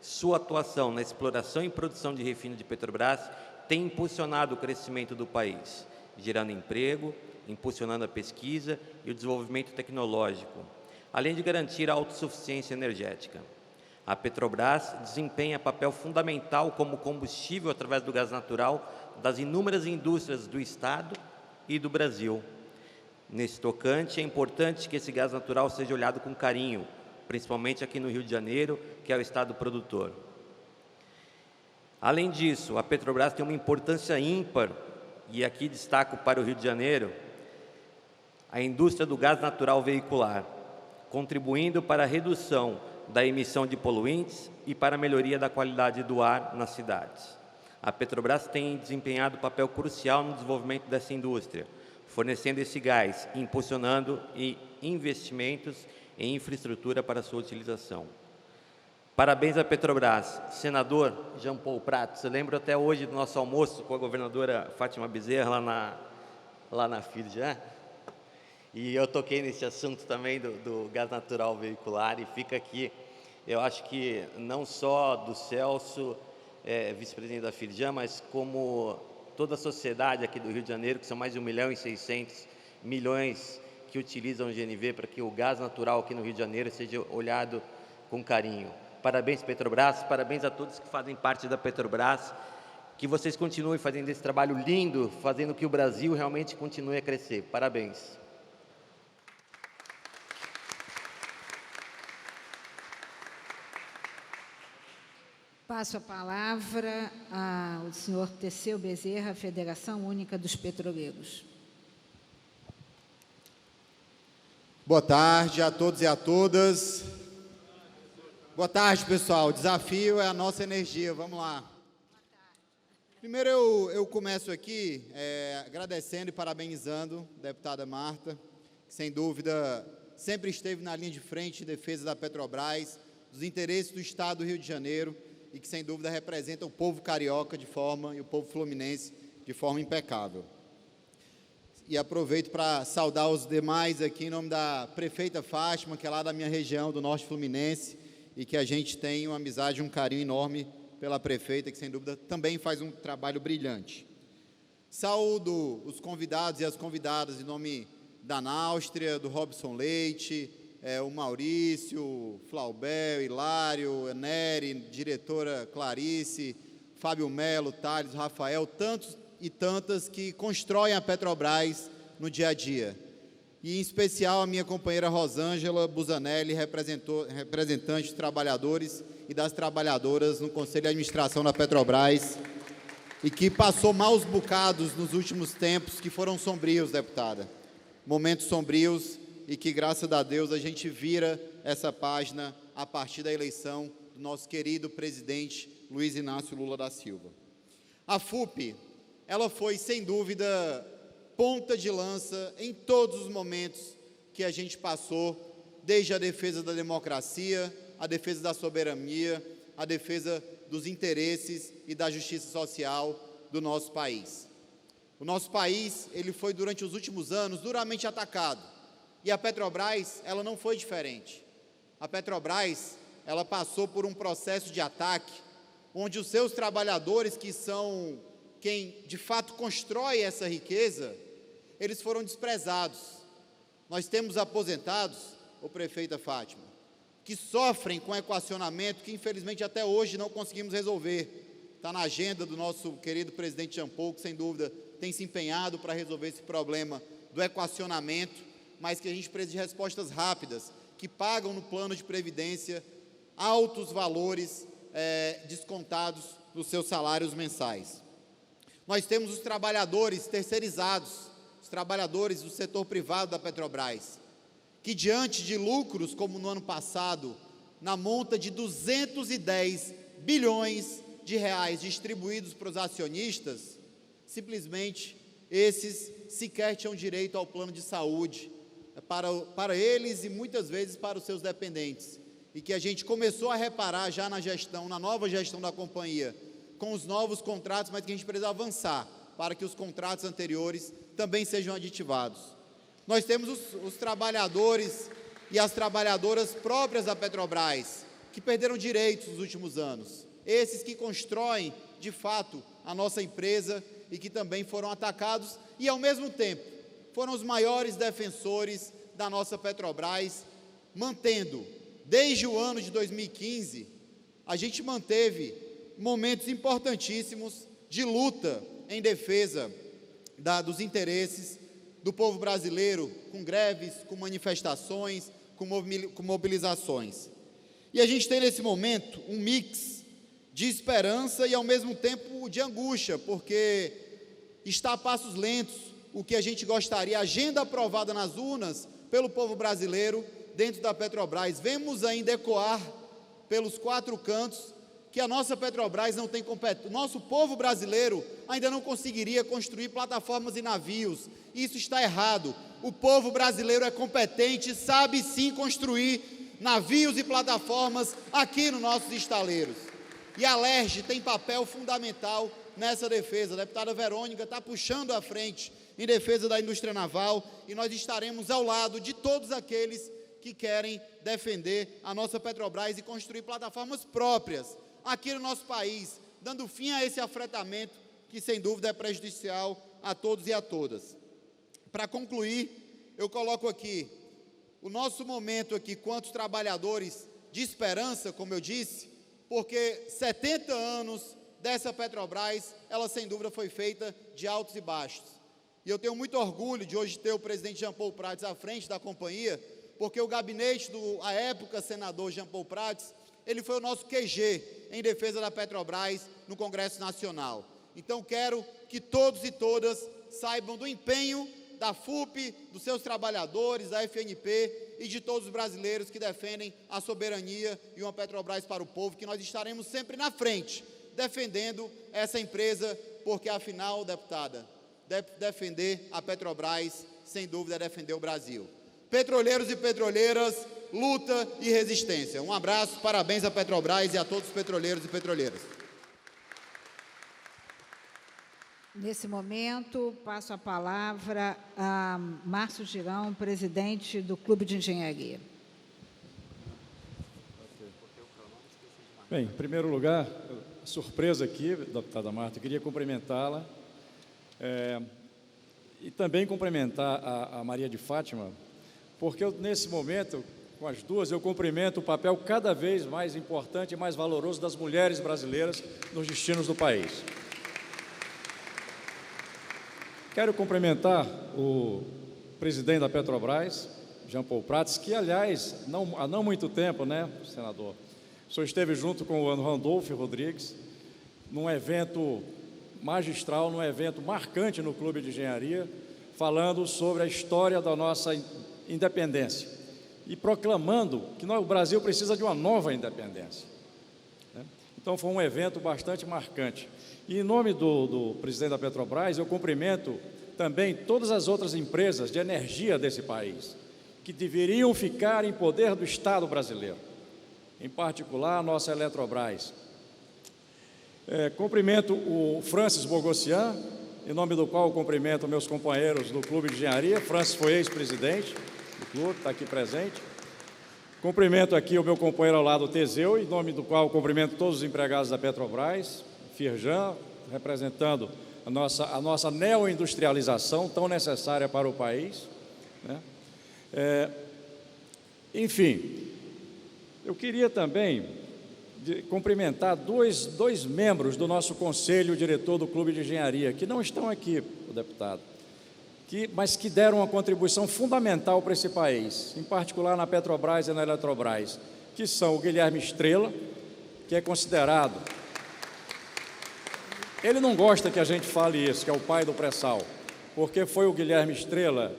Sua atuação na exploração e produção de refino de Petrobras tem impulsionado o crescimento do país, gerando emprego, impulsionando a pesquisa e o desenvolvimento tecnológico, além de garantir a autossuficiência energética. A Petrobras desempenha papel fundamental como combustível através do gás natural das inúmeras indústrias do Estado e do Brasil. Nesse tocante, é importante que esse gás natural seja olhado com carinho, principalmente aqui no Rio de Janeiro, que é o estado produtor. Além disso, a Petrobras tem uma importância ímpar, e aqui destaco para o Rio de Janeiro, a indústria do gás natural veicular, contribuindo para a redução da emissão de poluentes e para a melhoria da qualidade do ar nas cidades. A Petrobras tem desempenhado papel crucial no desenvolvimento dessa indústria, fornecendo esse gás, impulsionando investimentos em infraestrutura para sua utilização. Parabéns à Petrobras. Senador Jean Paul Prats, eu lembro até hoje do nosso almoço com a governadora Fátima Bezerra lá na Firjan, e eu toquei nesse assunto também do gás natural veicular, e fica aqui, eu acho que não só do Celso, vice-presidente da Firjan, mas como toda a sociedade aqui do Rio de Janeiro, que são mais de 1.600.000.000 que utilizam o GNV para que o gás natural aqui no Rio de Janeiro seja olhado com carinho. Parabéns, Petrobras, parabéns a todos que fazem parte da Petrobras, que vocês continuem fazendo esse trabalho lindo, fazendo que o Brasil realmente continue a crescer. Parabéns. Passo a palavra ao senhor Teseu Bezerra, Federação Única dos Petroleiros. Boa tarde a todos e a todas. Boa tarde, pessoal. O desafio é a nossa energia. Vamos lá. Primeiro, eu começo aqui agradecendo e parabenizando a deputada Marta, que, sem dúvida, sempre esteve na linha de frente em defesa da Petrobras, dos interesses do Estado do Rio de Janeiro e que, sem dúvida, representa o povo carioca e o povo fluminense de forma impecável. E aproveito para saudar os demais aqui em nome da prefeita Fátima, que é lá da minha região, do Norte Fluminense, e que a gente tem uma amizade e um carinho enorme pela prefeita, que sem dúvida também faz um trabalho brilhante. Saúdo os convidados e as convidadas em nome da Náustria, do Robson Leite, o Maurício, o Flaubel, Hilário, a Nery, diretora Clarice, Fábio Melo, Thales, Rafael, tantos e tantas que constroem a Petrobras no dia a dia. E, em especial, a minha companheira Rosângela Busanelli, representante dos trabalhadores e das trabalhadoras no Conselho de Administração da Petrobras, e que passou maus bocados nos últimos tempos, que foram sombrios, deputada. Momentos sombrios, e que, graças a Deus, a gente vira essa página a partir da eleição do nosso querido presidente Luiz Inácio Lula da Silva. A FUP, ela foi, sem dúvida, ponta de lança em todos os momentos que a gente passou, desde a defesa da democracia, a defesa da soberania, a defesa dos interesses e da justiça social do nosso país. O nosso país, ele foi, durante os últimos anos, duramente atacado. E a Petrobras, ela não foi diferente. A Petrobras, ela passou por um processo de ataque, onde os seus trabalhadores, que são quem de fato constrói essa riqueza, eles foram desprezados. Nós temos aposentados, prefeita Fátima, que sofrem com equacionamento que infelizmente até hoje não conseguimos resolver. Está na agenda do nosso querido presidente Jean Paul, que sem dúvida tem se empenhado para resolver esse problema do equacionamento, mas que a gente precisa de respostas rápidas, que pagam no plano de previdência altos valores descontados dos seus salários mensais. Nós temos os trabalhadores terceirizados, os trabalhadores do setor privado da Petrobras, que, diante de lucros, como no ano passado, na monta de 210 bilhões de reais distribuídos para os acionistas, simplesmente esses sequer tinham direito ao plano de saúde para eles e muitas vezes para os seus dependentes, e que a gente começou a reparar já na nova gestão da companhia, com os novos contratos, mas que a gente precisa avançar para que os contratos anteriores também sejam aditivados. Nós temos os trabalhadores e as trabalhadoras próprias da Petrobras, que perderam direitos nos últimos anos, esses que constroem, de fato, a nossa empresa e que também foram atacados e, ao mesmo tempo, foram os maiores defensores da nossa Petrobras, mantendo, desde o ano de 2015, a gente manteve momentos importantíssimos de luta em defesa dos interesses do povo brasileiro, com greves, com manifestações, com mobilizações. E a gente tem nesse momento um mix de esperança e ao mesmo tempo de angústia, porque está a passos lentos o que a gente gostaria, a agenda aprovada nas urnas pelo povo brasileiro dentro da Petrobras. Vemos ainda ecoar pelos quatro cantos que a nossa Petrobras não tem competência, o nosso povo brasileiro ainda não conseguiria construir plataformas e navios. Isso está errado. O povo brasileiro é competente, sabe sim construir navios e plataformas aqui nos nossos estaleiros. E a LERJ tem papel fundamental nessa defesa. A deputada Verônica está puxando à frente em defesa da indústria naval, e nós estaremos ao lado de todos aqueles que querem defender a nossa Petrobras e construir plataformas próprias aqui no nosso país, dando fim a esse afretamento que, sem dúvida, é prejudicial a todos e a todas. Para concluir, eu coloco aqui o nosso momento aqui, quantos trabalhadores de esperança, como eu disse, porque 70 anos dessa Petrobras, ela sem dúvida foi feita de altos e baixos. E eu tenho muito orgulho de hoje ter o presidente Jean Paul Prats à frente da companhia, porque o gabinete do, à época, senador Jean Paul Prats, ele foi o nosso QG em defesa da Petrobras no Congresso Nacional. Então, quero que todos e todas saibam do empenho da FUP, dos seus trabalhadores, da FNP e de todos os brasileiros que defendem a soberania e uma Petrobras para o povo, que nós estaremos sempre na frente, defendendo essa empresa, porque, afinal, deputada, defender a Petrobras, sem dúvida, é defender o Brasil. Petroleiros e petroleiras, luta e resistência. Um abraço, parabéns à Petrobras e a todos os petroleiros e petroleiras. Nesse momento, passo a palavra a Márcio Girão, presidente do Clube de Engenharia. Bem, em primeiro lugar, surpresa aqui, deputada Marta, eu queria cumprimentá-la e também cumprimentar a Maria de Fátima, porque nesse momento, com as duas, eu cumprimento o papel cada vez mais importante e mais valoroso das mulheres brasileiras nos destinos do país. Quero cumprimentar o presidente da Petrobras, Jean Paul Prats, que, aliás, há não muito tempo, né, senador, o senhor esteve junto com o Randolfo Rodrigues, num evento magistral, num evento marcante no Clube de Engenharia, falando sobre a história da nossa independência e proclamando que o Brasil precisa de uma nova independência. Então, foi um evento bastante marcante. E, em nome do presidente da Petrobras, eu cumprimento também todas as outras empresas de energia desse país, que deveriam ficar em poder do Estado brasileiro, em particular a nossa Eletrobras. Cumprimento o Francis Bogossian, em nome do qual cumprimento meus companheiros do Clube de Engenharia. Francis foi ex-presidente do clube, está aqui presente. Cumprimento aqui o meu companheiro ao lado, Teseu, em nome do qual cumprimento todos os empregados da Petrobras, Firjan, representando a nossa neoindustrialização tão necessária para o país, né? Enfim, eu queria também cumprimentar dois membros do nosso conselho diretor do Clube de Engenharia, que não estão aqui, o deputado, mas que deram uma contribuição fundamental para esse país, em particular na Petrobras e na Eletrobras, que são o Guilherme Estrela, que é considerado... Ele não gosta que a gente fale isso, que é o pai do pré-sal, porque foi o Guilherme Estrela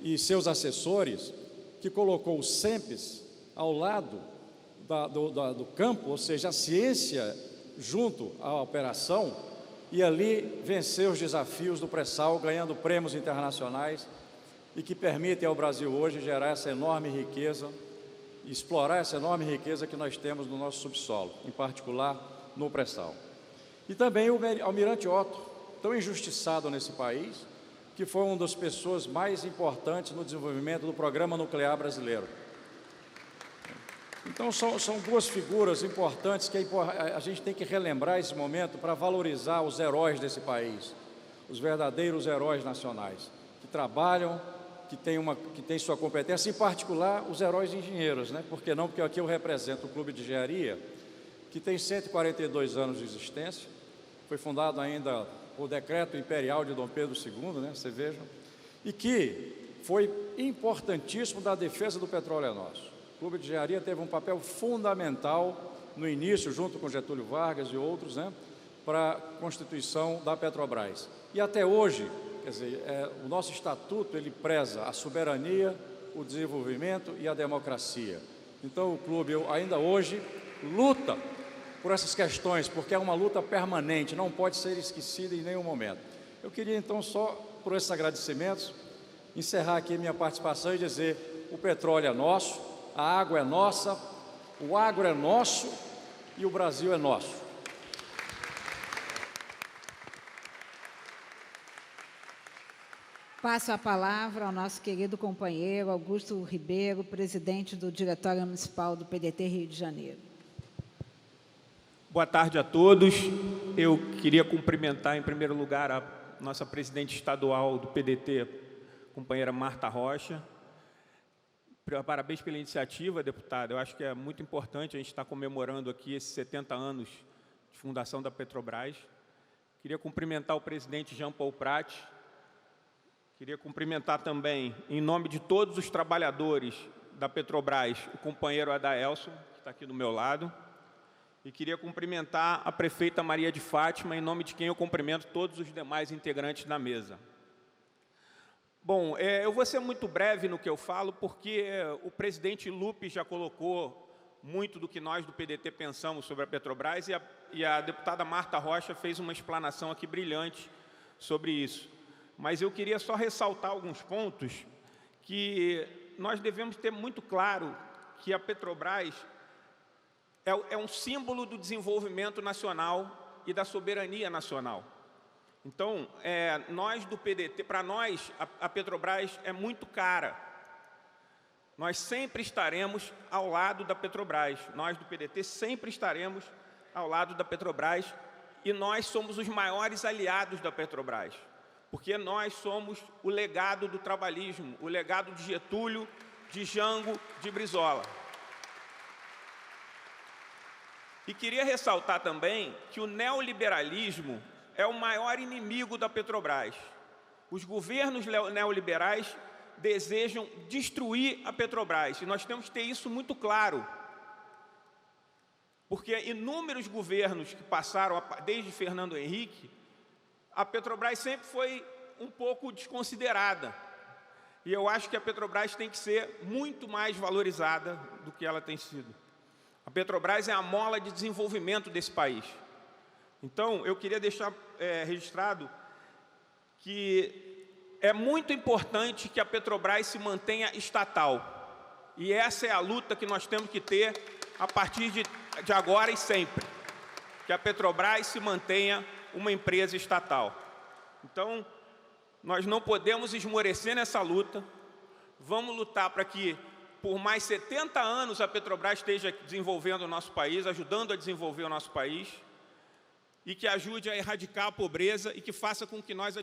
e seus assessores que colocou o SEMPES ao lado do campo, ou seja, a ciência junto à operação, e ali vencer os desafios do pré-sal, ganhando prêmios internacionais e que permitem ao Brasil hoje gerar essa enorme riqueza, explorar essa enorme riqueza que nós temos no nosso subsolo, em particular no pré-sal. E também o Almirante Otto, tão injustiçado nesse país, que foi uma das pessoas mais importantes no desenvolvimento do programa nuclear brasileiro. Então, são duas figuras importantes que a gente tem que relembrar esse momento para valorizar os heróis desse país, os verdadeiros heróis nacionais, que trabalham, que têm sua competência, em particular os heróis engenheiros, né? Por que não? Porque aqui eu represento o Clube de Engenharia, que tem 142 anos de existência, foi fundado ainda por decreto imperial de Dom Pedro II, né? Você veja, e que foi importantíssimo da defesa do petróleo é nosso. O Clube de Engenharia teve um papel fundamental no início, junto com Getúlio Vargas e outros, né, para a constituição da Petrobras. E até hoje, quer dizer, o nosso estatuto, ele preza a soberania, o desenvolvimento e a democracia. Então, o clube ainda hoje luta por essas questões, porque é uma luta permanente, não pode ser esquecida em nenhum momento. Eu queria, então, só por esses agradecimentos, encerrar aqui minha participação e dizer: o petróleo é nosso, a água é nossa, o agro é nosso e o Brasil é nosso. Passo a palavra ao nosso querido companheiro Augusto Ribeiro, presidente do Diretório Municipal do PDT Rio de Janeiro. Boa tarde a todos. Eu queria cumprimentar, em primeiro lugar, a nossa presidente estadual do PDT, companheira Marta Rocha. Parabéns pela iniciativa, deputada. Eu acho que é muito importante a gente estar comemorando aqui esses 70 anos de fundação da Petrobras. Queria cumprimentar o presidente Jean Paul Prats. Queria cumprimentar também, em nome de todos os trabalhadores da Petrobras, o companheiro Adaelson, que está aqui do meu lado. E queria cumprimentar a prefeita Maria de Fátima, em nome de quem eu cumprimento todos os demais integrantes da mesa. Bom, eu vou ser muito breve no que eu falo, porque o presidente Lupe já colocou muito do que nós do PDT pensamos sobre a Petrobras e a deputada Marta Rocha fez uma explanação aqui brilhante sobre isso. Mas eu queria só ressaltar alguns pontos que nós devemos ter muito claro que a Petrobras é um símbolo do desenvolvimento nacional e da soberania nacional. Então, nós do PDT, para nós, a Petrobras é muito cara. Nós sempre estaremos ao lado da Petrobras. Nós do PDT sempre estaremos ao lado da Petrobras e nós somos os maiores aliados da Petrobras, porque nós somos o legado do trabalhismo, o legado de Getúlio, de Jango, de Brizola. E queria ressaltar também que o neoliberalismo é o maior inimigo da Petrobras. Os governos neoliberais desejam destruir a Petrobras, e nós temos que ter isso muito claro, porque inúmeros governos que passaram, desde Fernando Henrique, a Petrobras sempre foi um pouco desconsiderada. E eu acho que a Petrobras tem que ser muito mais valorizada do que ela tem sido. A Petrobras é a mola de desenvolvimento desse país. Então, eu queria deixar registrado que é muito importante que a Petrobras se mantenha estatal. E essa é a luta que nós temos que ter a partir de agora e sempre. Que a Petrobras se mantenha uma empresa estatal. Então, nós não podemos esmorecer nessa luta. Vamos lutar para que, por mais 70 anos, a Petrobras esteja desenvolvendo o nosso país, ajudando a desenvolver o nosso país, e que ajude a erradicar a pobreza e que faça com que nós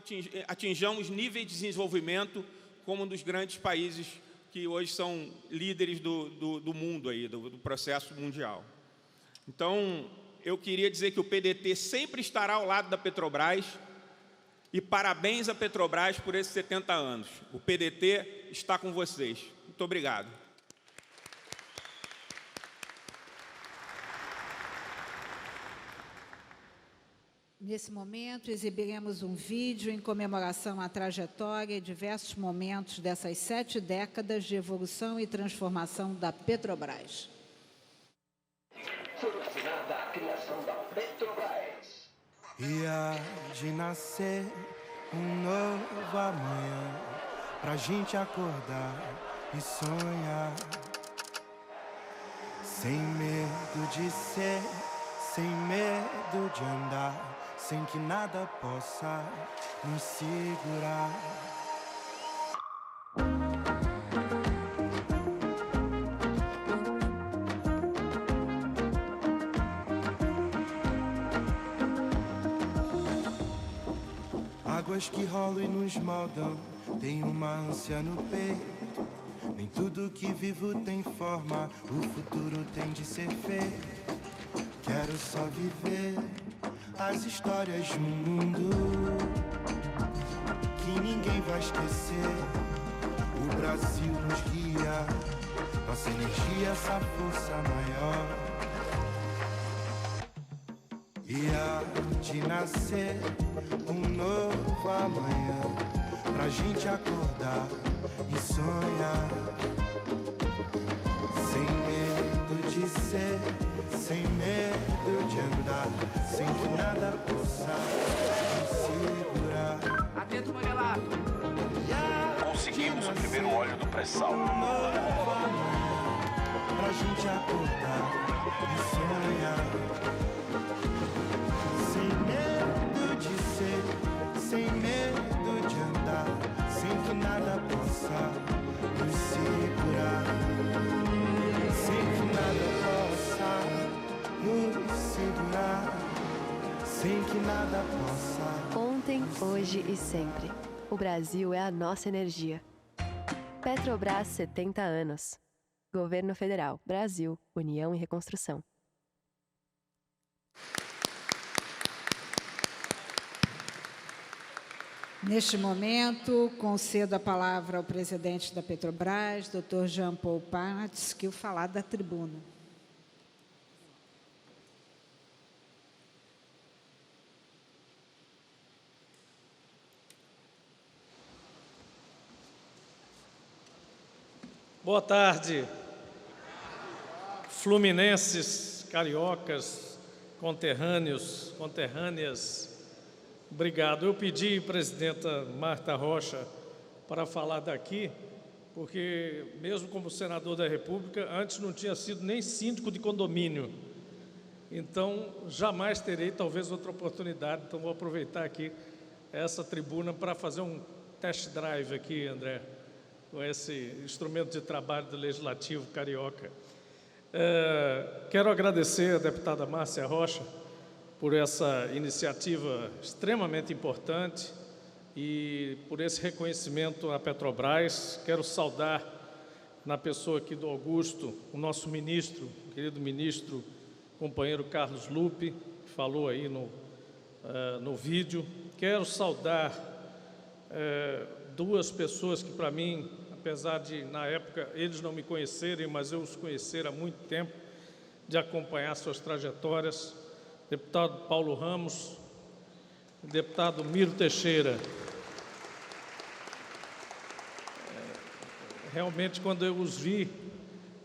atinjamos níveis de desenvolvimento como um dos grandes países que hoje são líderes do mundo, aí, do processo mundial. Então, eu queria dizer que o PDT sempre estará ao lado da Petrobras e parabéns à Petrobras por esses 70 anos. O PDT está com vocês. Muito obrigado. Nesse momento, exibiremos um vídeo em comemoração à trajetória e diversos momentos dessas 7 décadas de evolução e transformação da Petrobras. Solucionada a criação da Petrobras. Ia de nascer um novo amanhã pra gente acordar e sonhar, sem medo de ser, sem medo de andar, sem que nada possa nos segurar. Águas que rolam e nos moldam, tem uma ânsia no peito. Nem tudo que vivo tem forma, o futuro tem de ser feito. Quero só viver as histórias de um mundo que ninguém vai esquecer. O Brasil nos guia, nossa energia, essa força maior. E há de nascer um novo amanhã pra gente acordar e sonhar, sem medo de ser, sem medo de andar, sem que nada possa nos segurar. Atento, Manguelato. Conseguimos o primeiro óleo do pré-sal. Pra gente acordar e sonhar, sem medo de ser, sem medo de andar, sem que nada possa nos segurar, sem que nada possa nos segurar, sem que nada possa. Ontem, hoje e sempre. O Brasil é a nossa energia. Petrobras, 70 anos. Governo Federal, Brasil, União e Reconstrução. Neste momento, concedo a palavra ao presidente da Petrobras, Dr. Jean Paul Prats, que o falar da tribuna. Boa tarde, fluminenses, cariocas, conterrâneos, conterrâneas. Obrigado. Eu pedi, presidenta Marta Rocha, para falar daqui, porque mesmo como senador da República, antes não tinha sido nem síndico de condomínio. Então, jamais terei talvez outra oportunidade, então vou aproveitar aqui essa tribuna para fazer um test drive aqui, André, com esse instrumento de trabalho do Legislativo Carioca. Quero agradecer a deputada Márcia Rocha por essa iniciativa extremamente importante e por esse reconhecimento à Petrobras. Quero saudar, na pessoa aqui do Augusto, o nosso ministro, querido ministro, companheiro Carlos Lupe, que falou aí no vídeo. Quero saudar duas pessoas que, para mim, apesar de, na época, eles não me conhecerem, mas eu os conhecer há muito tempo, de acompanhar suas trajetórias, deputado Paulo Ramos, deputado Miro Teixeira. Realmente, quando eu os vi,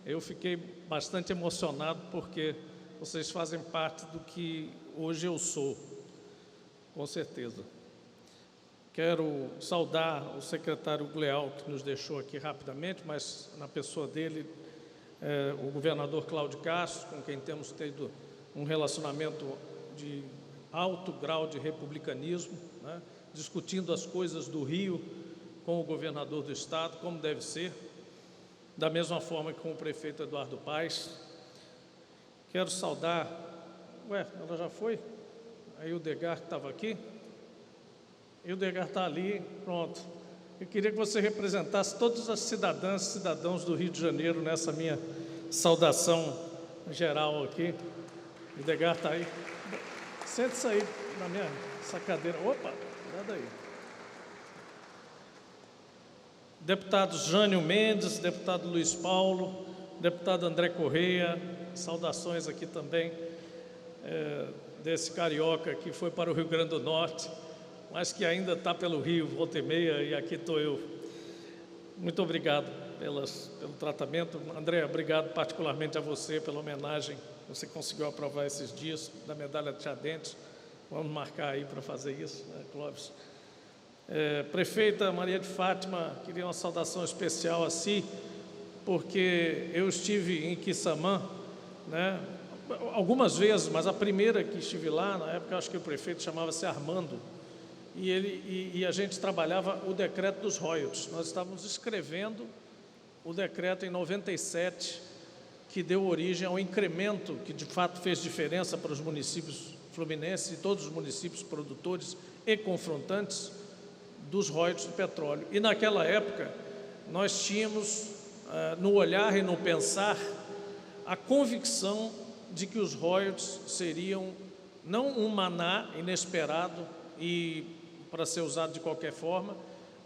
eu fiquei bastante emocionado, porque vocês fazem parte do que hoje eu sou, com certeza. Quero saudar o secretário Gleal, que nos deixou aqui rapidamente, mas na pessoa dele, o governador Cláudio Castro, com quem temos tido um relacionamento de alto grau de republicanismo, né, discutindo as coisas do Rio com o governador do Estado, como deve ser, da mesma forma que com o prefeito Eduardo Paes. Quero saudar... ela já foi? Aí o Degar, que estava aqui. E o Degar está ali, pronto. Eu queria que você representasse todas as cidadãs e cidadãos do Rio de Janeiro nessa minha saudação geral aqui. O Degar está aí. Sente-se aí na minha cadeira. Opa, cuidado aí. Deputado Jânio Mendes, deputado Luiz Paulo, deputado André Correia, saudações aqui também desse carioca que foi para o Rio Grande do Norte, mas que ainda está pelo Rio, volta e meia, e aqui estou eu. Muito obrigado pelo tratamento. André, obrigado particularmente a você pela homenagem que você conseguiu aprovar esses dias, da medalha de Tiradentes. Vamos marcar aí para fazer isso, né, Clóvis? Prefeita Maria de Fátima, queria uma saudação especial a si, porque eu estive em Quissamã, né, algumas vezes, mas a primeira que estive lá, na época, acho que o prefeito chamava-se Armando, e a gente trabalhava o decreto dos royalties. Nós estávamos escrevendo o decreto em 97, que deu origem ao incremento, que de fato fez diferença para os municípios fluminenses e todos os municípios produtores e confrontantes dos royalties de petróleo. E naquela época, nós tínhamos no olhar e no pensar a convicção de que os royalties seriam não um maná inesperado e para ser usado de qualquer forma,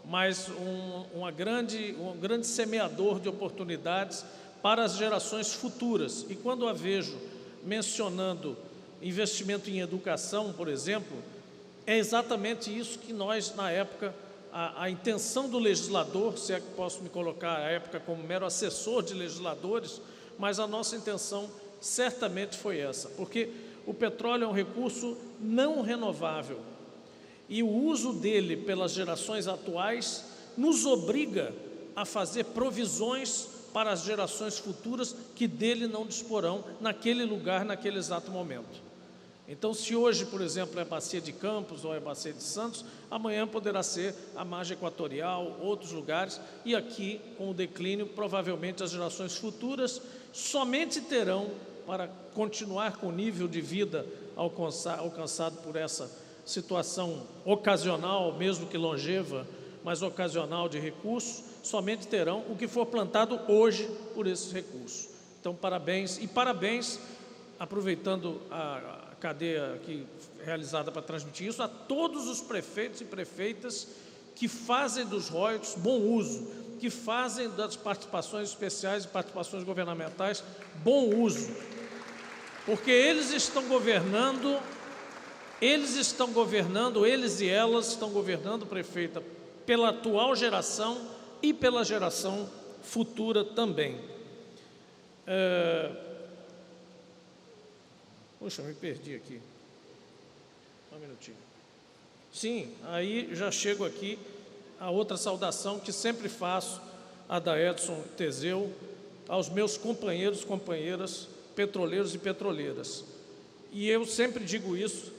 mas um grande semeador de oportunidades para as gerações futuras. E quando a vejo mencionando investimento em educação, por exemplo, é exatamente isso que nós, na época, a intenção do legislador, se é que posso me colocar à época como mero assessor de legisladores, mas a nossa intenção certamente foi essa, porque o petróleo é um recurso não renovável e o uso dele pelas gerações atuais nos obriga a fazer provisões para as gerações futuras que dele não disporão naquele lugar, naquele exato momento. Então, se hoje, por exemplo, é a Bacia de Campos ou é a Bacia de Santos, amanhã poderá ser a margem equatorial, outros lugares, e aqui, com o declínio, provavelmente as gerações futuras somente terão, para continuar com o nível de vida alcançado por essa situação ocasional, mesmo que longeva, mas ocasional de recursos, somente terão o que for plantado hoje por esses recursos. Então, parabéns, aproveitando a cadeia aqui realizada para transmitir isso, a todos os prefeitos e prefeitas que fazem dos royalties bom uso, que fazem das participações especiais e participações governamentais bom uso, porque eles estão governando, eles e elas estão governando, prefeita, pela atual geração e pela geração futura também. Puxa, me perdi aqui. Um minutinho. Sim, aí já chego aqui a outra saudação que sempre faço Adaedson Teseu, aos meus companheiros e companheiras petroleiros e petroleiras. E eu sempre digo isso,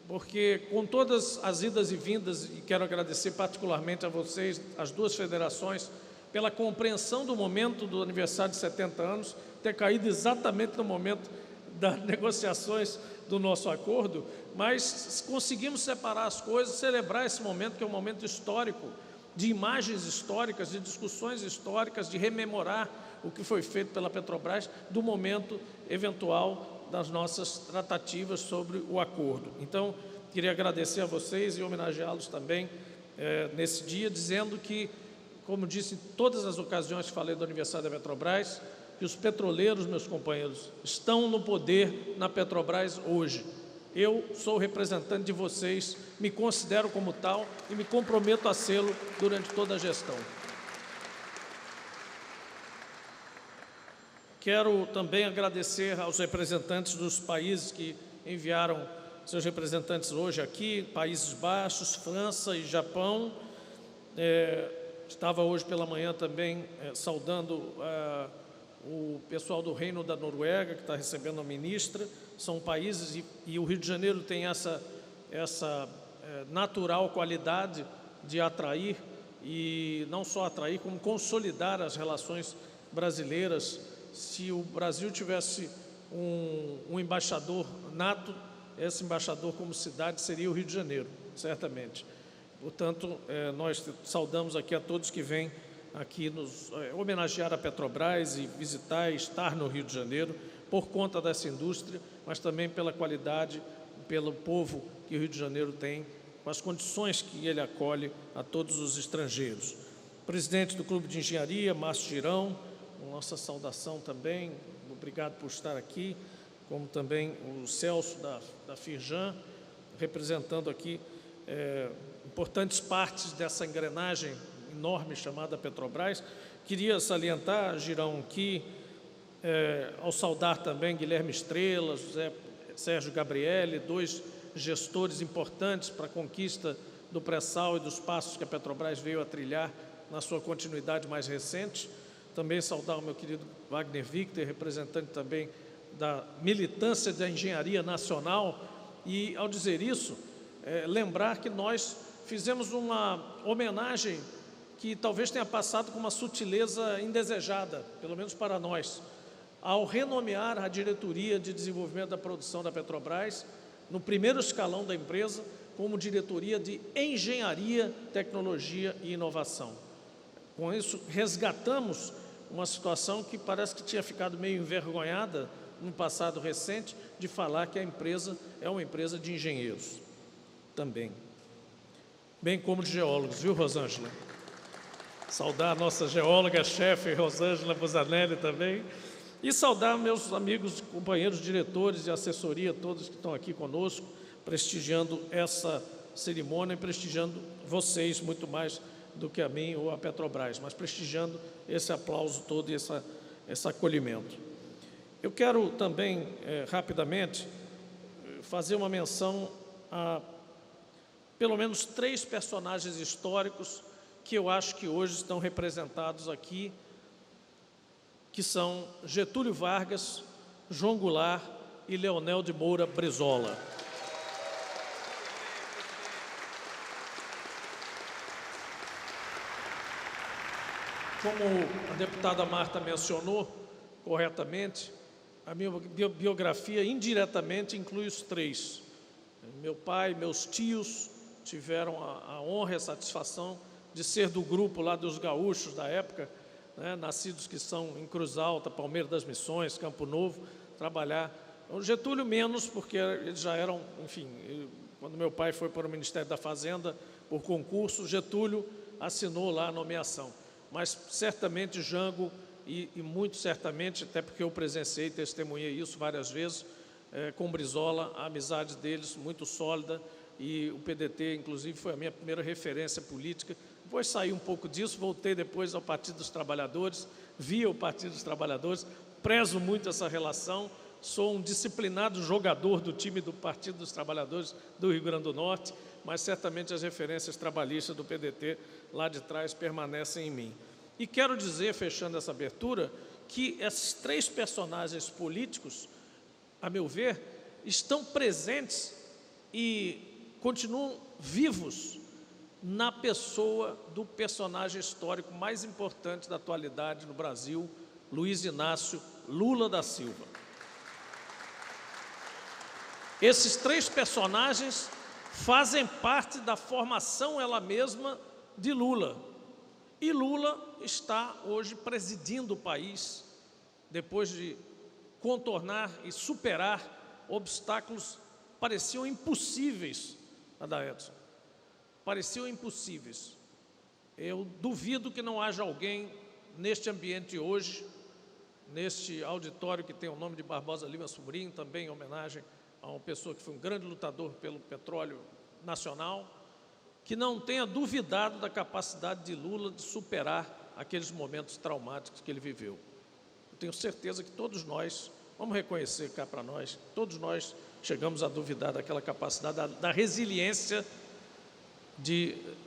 porque com todas as idas e vindas, e quero agradecer particularmente a vocês, as duas federações, pela compreensão do momento do aniversário de 70 anos, ter caído exatamente no momento das negociações do nosso acordo, mas conseguimos separar as coisas, celebrar esse momento, que é um momento histórico, de imagens históricas, de discussões históricas, de rememorar o que foi feito pela Petrobras, do momento eventual das nossas tratativas sobre o acordo. Então, queria agradecer a vocês e homenageá-los também nesse dia, dizendo que, como disse em todas as ocasiões que falei do aniversário da Petrobras, que os petroleiros, meus companheiros, estão no poder na Petrobras hoje. Eu sou representante de vocês, me considero como tal e me comprometo a sê-lo durante toda a gestão. Quero também agradecer aos representantes dos países que enviaram seus representantes hoje aqui, Países Baixos, França e Japão. Estava hoje pela manhã também saudando o pessoal do Reino da Noruega, que está recebendo a ministra. São países, e o Rio de Janeiro tem essa natural qualidade de atrair, e não só atrair, como consolidar as relações brasileiras. Se o Brasil tivesse um embaixador nato, esse embaixador como cidade seria o Rio de Janeiro, certamente. Portanto, nós saudamos aqui a todos que vêm aqui nos homenagear a Petrobras e visitar e estar no Rio de Janeiro por conta dessa indústria, mas também pela qualidade, pelo povo que o Rio de Janeiro tem, com as condições que ele acolhe a todos os estrangeiros. Presidente do Clube de Engenharia, Márcio Girão, nossa saudação também, obrigado por estar aqui, como também o Celso da Firjan, representando aqui importantes partes dessa engrenagem enorme chamada Petrobras. Queria salientar, Girão, que ao saudar também Guilherme Estrela, Sérgio Gabrielli, dois gestores importantes para a conquista do pré-sal e dos passos que a Petrobras veio a trilhar na sua continuidade mais recente. Também saudar o meu querido Wagner Victor, representante também da militância da engenharia nacional. E, ao dizer isso, lembrar que nós fizemos uma homenagem que talvez tenha passado com uma sutileza indesejada, pelo menos para nós, ao renomear a diretoria de desenvolvimento da produção da Petrobras, no primeiro escalão da empresa, como diretoria de engenharia, tecnologia e inovação. Com isso, resgatamos uma situação que parece que tinha ficado meio envergonhada no passado recente, de falar que a empresa é uma empresa de engenheiros também, bem como de geólogos, viu, Rosângela? Saudar a nossa geóloga-chefe, Rosângela Busanelli, também, e saudar meus amigos, companheiros, diretores de assessoria, todos que estão aqui conosco, prestigiando essa cerimônia e prestigiando vocês muito mais do que a mim ou a Petrobras, mas prestigiando esse aplauso todo e esse acolhimento. Eu quero também, rapidamente, fazer uma menção a pelo menos 3 personagens históricos que eu acho que hoje estão representados aqui, que são Getúlio Vargas, João Goulart e Leonel de Moura Brizola. Como a deputada Marta mencionou corretamente, a minha biografia indiretamente inclui os 3. Meu pai e meus tios tiveram a honra e a satisfação de ser do grupo lá dos gaúchos da época, né, nascidos que são em Cruz Alta, Palmeira das Missões, Campo Novo, trabalhar. O Getúlio menos, porque eles já eram, enfim, quando meu pai foi para o Ministério da Fazenda por concurso, Getúlio assinou lá a nomeação. Mas certamente Jango e muito certamente, até porque eu presenciei e testemunhei isso várias vezes, com Brizola, a amizade deles muito sólida, e o PDT, inclusive, foi a minha primeira referência política. Depois saí um pouco disso, voltei depois ao Partido dos Trabalhadores, via o Partido dos Trabalhadores, prezo muito essa relação, sou um disciplinado jogador do time do Partido dos Trabalhadores do Rio Grande do Norte, mas certamente as referências trabalhistas do PDT lá de trás permanecem em mim. E quero dizer, fechando essa abertura, que esses 3 personagens políticos, a meu ver, estão presentes e continuam vivos na pessoa do personagem histórico mais importante da atualidade no Brasil, Luiz Inácio Lula da Silva. Esses 3 personagens fazem parte da formação ela mesma de Lula. E Lula está hoje presidindo o país, depois de contornar e superar obstáculos que pareciam impossíveis, Adaedson. Pareciam impossíveis. Eu duvido que não haja alguém neste ambiente hoje, neste auditório que tem o nome de Barbosa Lima Sobrinho, também em homenagem a uma pessoa que foi um grande lutador pelo petróleo nacional, que não tenha duvidado da capacidade de Lula de superar aqueles momentos traumáticos que ele viveu. Eu tenho certeza que todos nós, vamos reconhecer cá para nós, todos nós chegamos a duvidar daquela capacidade, da resiliência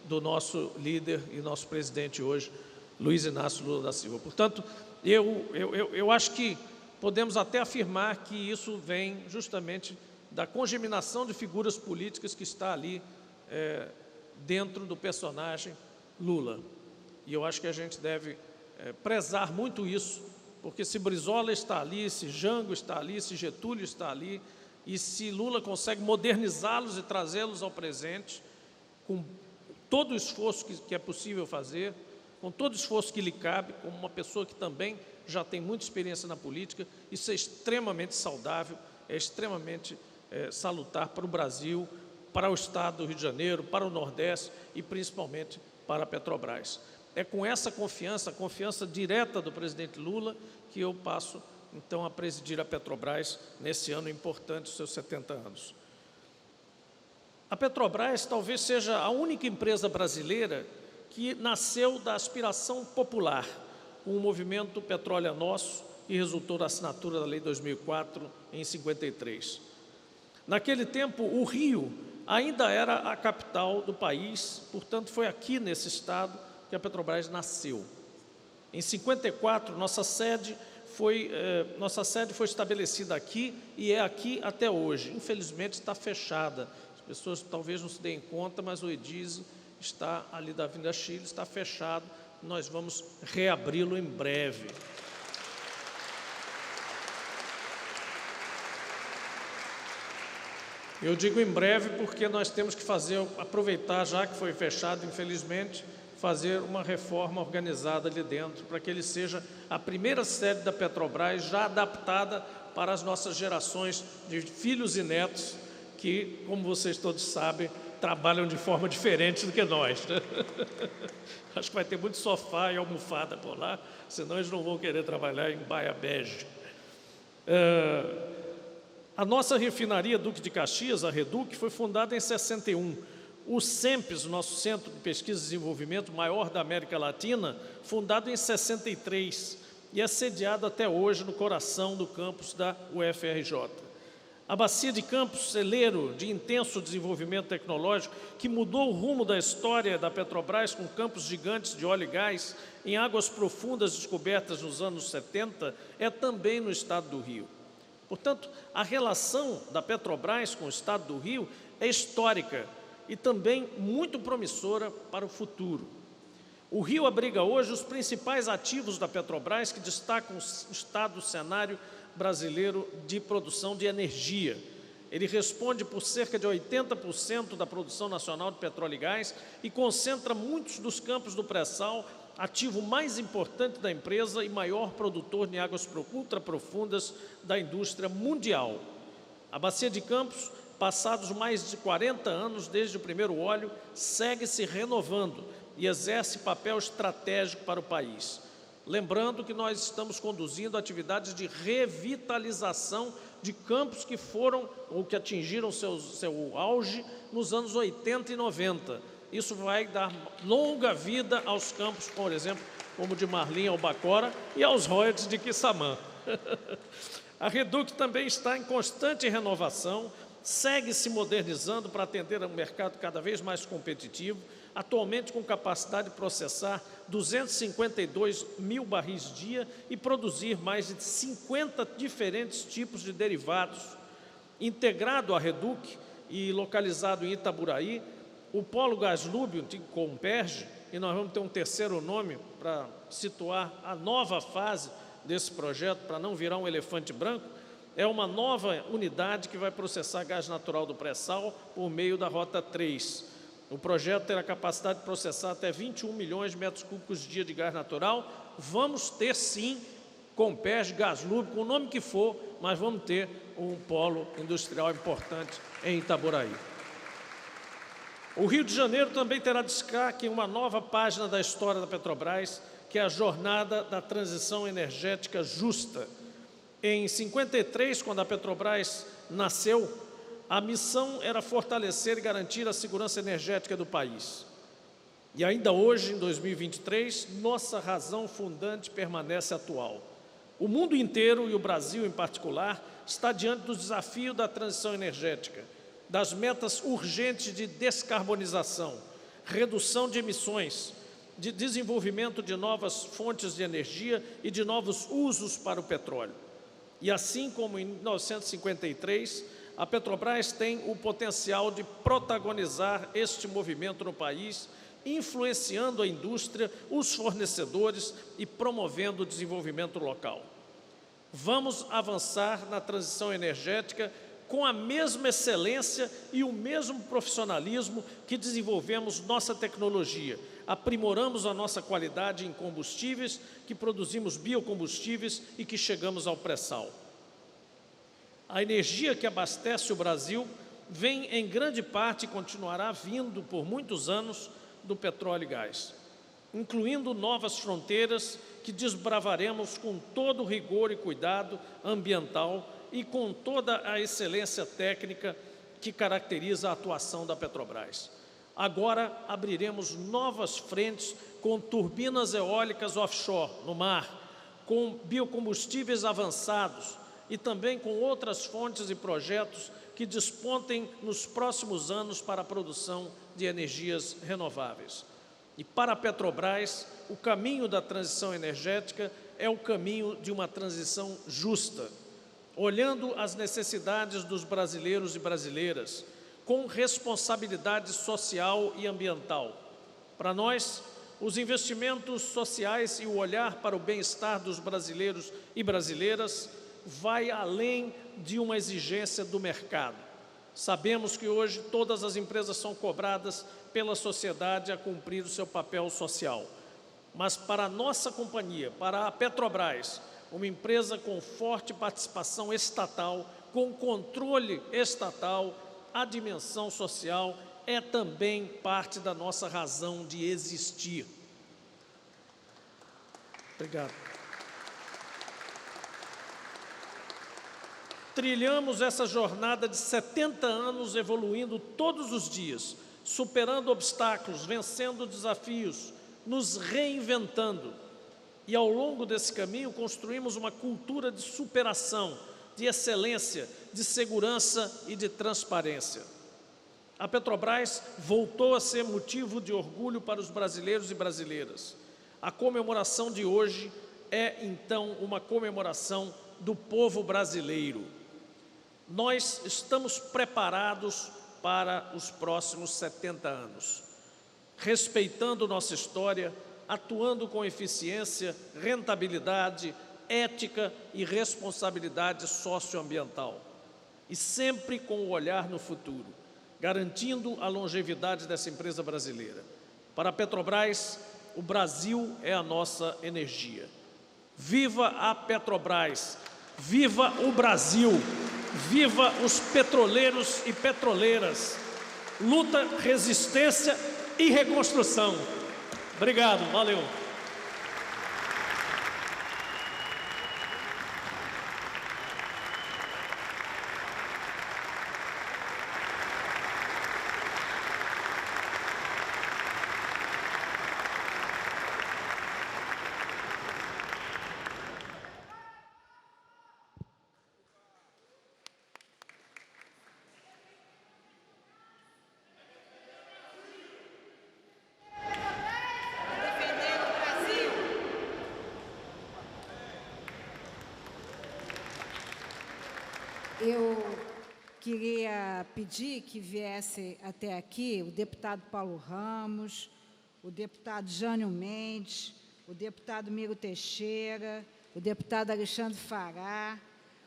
do nosso líder e nosso presidente hoje, Luiz Inácio Lula da Silva. Portanto, eu acho que podemos até afirmar que isso vem justamente da congeminação de figuras políticas que está ali dentro do personagem Lula. E eu acho que a gente deve prezar muito isso, porque se Brizola está ali, se Jango está ali, se Getúlio está ali, e se Lula consegue modernizá-los e trazê-los ao presente, com todo o esforço que é possível fazer, com todo o esforço que lhe cabe, como uma pessoa que também já tem muita experiência na política, isso é extremamente saudável, é extremamente salutar para o Brasil, para o Estado do Rio de Janeiro, para o Nordeste e principalmente para a Petrobras. É com essa confiança, a confiança direta do presidente Lula, que eu passo, então, a presidir a Petrobras nesse ano importante, os seus 70 anos. A Petrobras talvez seja a única empresa brasileira que nasceu da aspiração popular, com o movimento Petróleo é Nosso, e resultou da assinatura da Lei 2004 em 53. Naquele tempo, o Rio ainda era a capital do país, portanto, foi aqui nesse estado que a Petrobras nasceu. Em 54, nossa sede foi estabelecida aqui e é aqui até hoje. Infelizmente, está fechada. As pessoas talvez não se deem conta, mas o Edise está ali da Avenida Chile, está fechado. Nós vamos reabri-lo em breve. Eu digo em breve porque nós temos que aproveitar, já que foi fechado, infelizmente, fazer uma reforma organizada ali dentro, para que ele seja a primeira sede da Petrobras já adaptada para as nossas gerações de filhos e netos, que, como vocês todos sabem, trabalham de forma diferente do que nós. Acho que vai ter muito sofá e almofada por lá, senão eles não vão querer trabalhar em baia bege. A nossa refinaria Duque de Caxias, a Reduc, foi fundada em 61. O CEMPES, o nosso Centro de Pesquisa e Desenvolvimento maior da América Latina, fundado em 63 e é sediado até hoje no coração do campus da UFRJ. A Bacia de Campos, celeiro de intenso desenvolvimento tecnológico, que mudou o rumo da história da Petrobras com campos gigantes de óleo e gás em águas profundas descobertas nos anos 70, é também no estado do Rio. Portanto, a relação da Petrobras com o estado do Rio é histórica e também muito promissora para o futuro. O Rio abriga hoje os principais ativos da Petrobras que destacam o estado do cenário brasileiro de produção de energia. Ele responde por cerca de 80% da produção nacional de petróleo e gás e concentra muitos dos campos do pré-sal, ativo mais importante da empresa e maior produtor de águas ultraprofundas da indústria mundial. A Bacia de Campos, passados mais de 40 anos desde o primeiro óleo, segue se renovando e exerce papel estratégico para o país. Lembrando que nós estamos conduzindo atividades de revitalização de campos que foram ou que atingiram seu auge nos anos 80 e 90. Isso vai dar longa vida aos campos, por exemplo, como de Marlim, Albacora e aos royalties de Quissamã. A Reduc também está em constante renovação, segue se modernizando para atender a um mercado cada vez mais competitivo, atualmente com capacidade de processar 252 mil barris dia e produzir mais de 50 diferentes tipos de derivados. Integrado à Reduc e localizado em Itaburaí, o Polo Gaslub, antigo Comperge, e nós vamos ter um terceiro nome para situar a nova fase desse projeto, para não virar um elefante branco, é uma nova unidade que vai processar gás natural do pré-sal por meio da Rota 3. O projeto terá capacidade de processar até 21 milhões de metros cúbicos dia de gás natural. Vamos ter, sim, Comperge, Gaslub, com o nome que for, mas vamos ter um polo industrial importante em Itaburaí. O Rio de Janeiro também terá destaque em uma nova página da história da Petrobras, que é a jornada da transição energética justa. Em 53, quando a Petrobras nasceu, a missão era fortalecer e garantir a segurança energética do país. E ainda hoje, em 2023, nossa razão fundante permanece atual. O mundo inteiro, e o Brasil em particular, está diante do desafio da transição energética, das metas urgentes de descarbonização, redução de emissões, de desenvolvimento de novas fontes de energia e de novos usos para o petróleo. E assim como em 1953, a Petrobras tem o potencial de protagonizar este movimento no país, influenciando a indústria, os fornecedores e promovendo o desenvolvimento local. Vamos avançar na transição energética com a mesma excelência e o mesmo profissionalismo que desenvolvemos nossa tecnologia, aprimoramos a nossa qualidade em combustíveis, que produzimos biocombustíveis e que chegamos ao pré-sal. A energia que abastece o Brasil vem em grande parte e continuará vindo por muitos anos do petróleo e gás, incluindo novas fronteiras que desbravaremos com todo o rigor e cuidado ambiental e com toda a excelência técnica que caracteriza a atuação da Petrobras. Agora abriremos novas frentes com turbinas eólicas offshore, no mar, com biocombustíveis avançados e também com outras fontes e projetos que despontem nos próximos anos para a produção de energias renováveis. E para a Petrobras, o caminho da transição energética é o caminho de uma transição justa, olhando as necessidades dos brasileiros e brasileiras, com responsabilidade social e ambiental. Para nós, os investimentos sociais e o olhar para o bem-estar dos brasileiros e brasileiras vai além de uma exigência do mercado. Sabemos que hoje todas as empresas são cobradas pela sociedade a cumprir o seu papel social. Mas para a nossa companhia, para a Petrobras, uma empresa com forte participação estatal, com controle estatal, a dimensão social é também parte da nossa razão de existir. Obrigado. Trilhamos essa jornada de 70 anos evoluindo todos os dias, superando obstáculos, vencendo desafios, nos reinventando. E ao longo desse caminho construímos uma cultura de superação, de excelência, de segurança e de transparência. A Petrobras voltou a ser motivo de orgulho para os brasileiros e brasileiras. A comemoração de hoje é, então, uma comemoração do povo brasileiro. Nós estamos preparados para os próximos 70 anos, respeitando nossa história, atuando com eficiência, rentabilidade, ética e responsabilidade socioambiental, e sempre com o olhar no futuro, garantindo a longevidade dessa empresa brasileira. Para a Petrobras, o Brasil é a nossa energia. Viva a Petrobras! Viva o Brasil! Viva os petroleiros e petroleiras! Luta, resistência e reconstrução. Obrigado, valeu! Eu queria pedir que viesse até aqui o deputado Paulo Ramos, o deputado Jânio Mendes, o deputado Miro Teixeira, o deputado Alexandre Fará,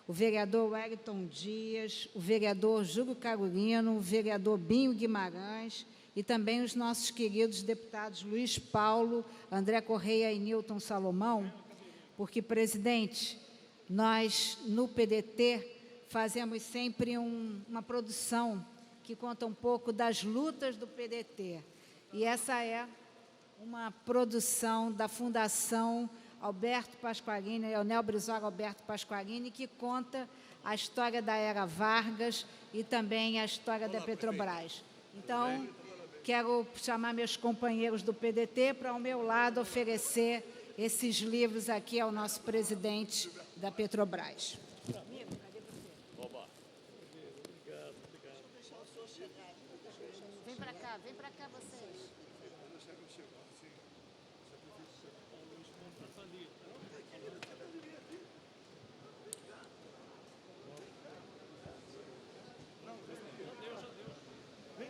o vereador Wellington Dias, o vereador Júlio Carolino, o vereador Binho Guimarães e também os nossos queridos deputados Luiz Paulo, André Correia e Nilton Salomão, porque, presidente, nós, no PDT, fazemos sempre uma produção que conta um pouco das lutas do PDT. E essa é uma produção da Fundação Alberto Pasqualini, Leonel Brizola Alberto Pasqualini, que conta a história da Era Vargas e também a história da Petrobras. Então, quero chamar meus companheiros do PDT para, ao meu lado, oferecer esses livros aqui ao nosso presidente da Petrobras. Vem para cá vocês. Vem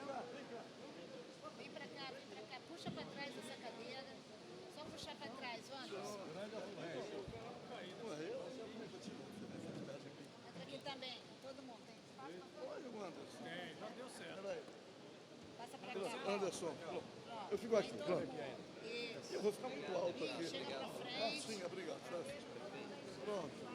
para cá. Puxa para trás essa cadeira. Só puxar para trás, Anderson. Entra aqui também. Todo mundo tem espaço para todo mundo. Tem, já deu certo. Passa para cá. Anderson, eu fico aqui. Eu vou ficar muito alto aqui. Chega para frente. Sim, obrigado. Pronto.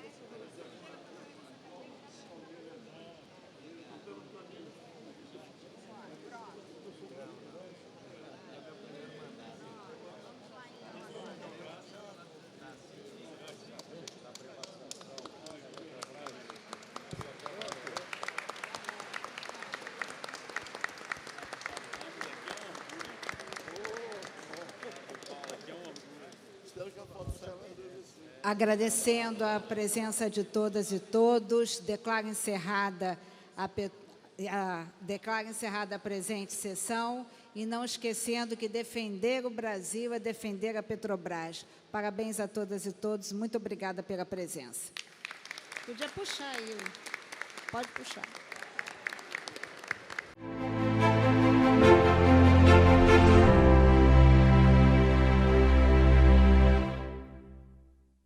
Agradecendo a presença de todas e todos, declaro encerrada a presente sessão e não esquecendo que defender o Brasil é defender a Petrobras. Parabéns a todas e todos, muito obrigada pela presença. Podia puxar aí, pode puxar.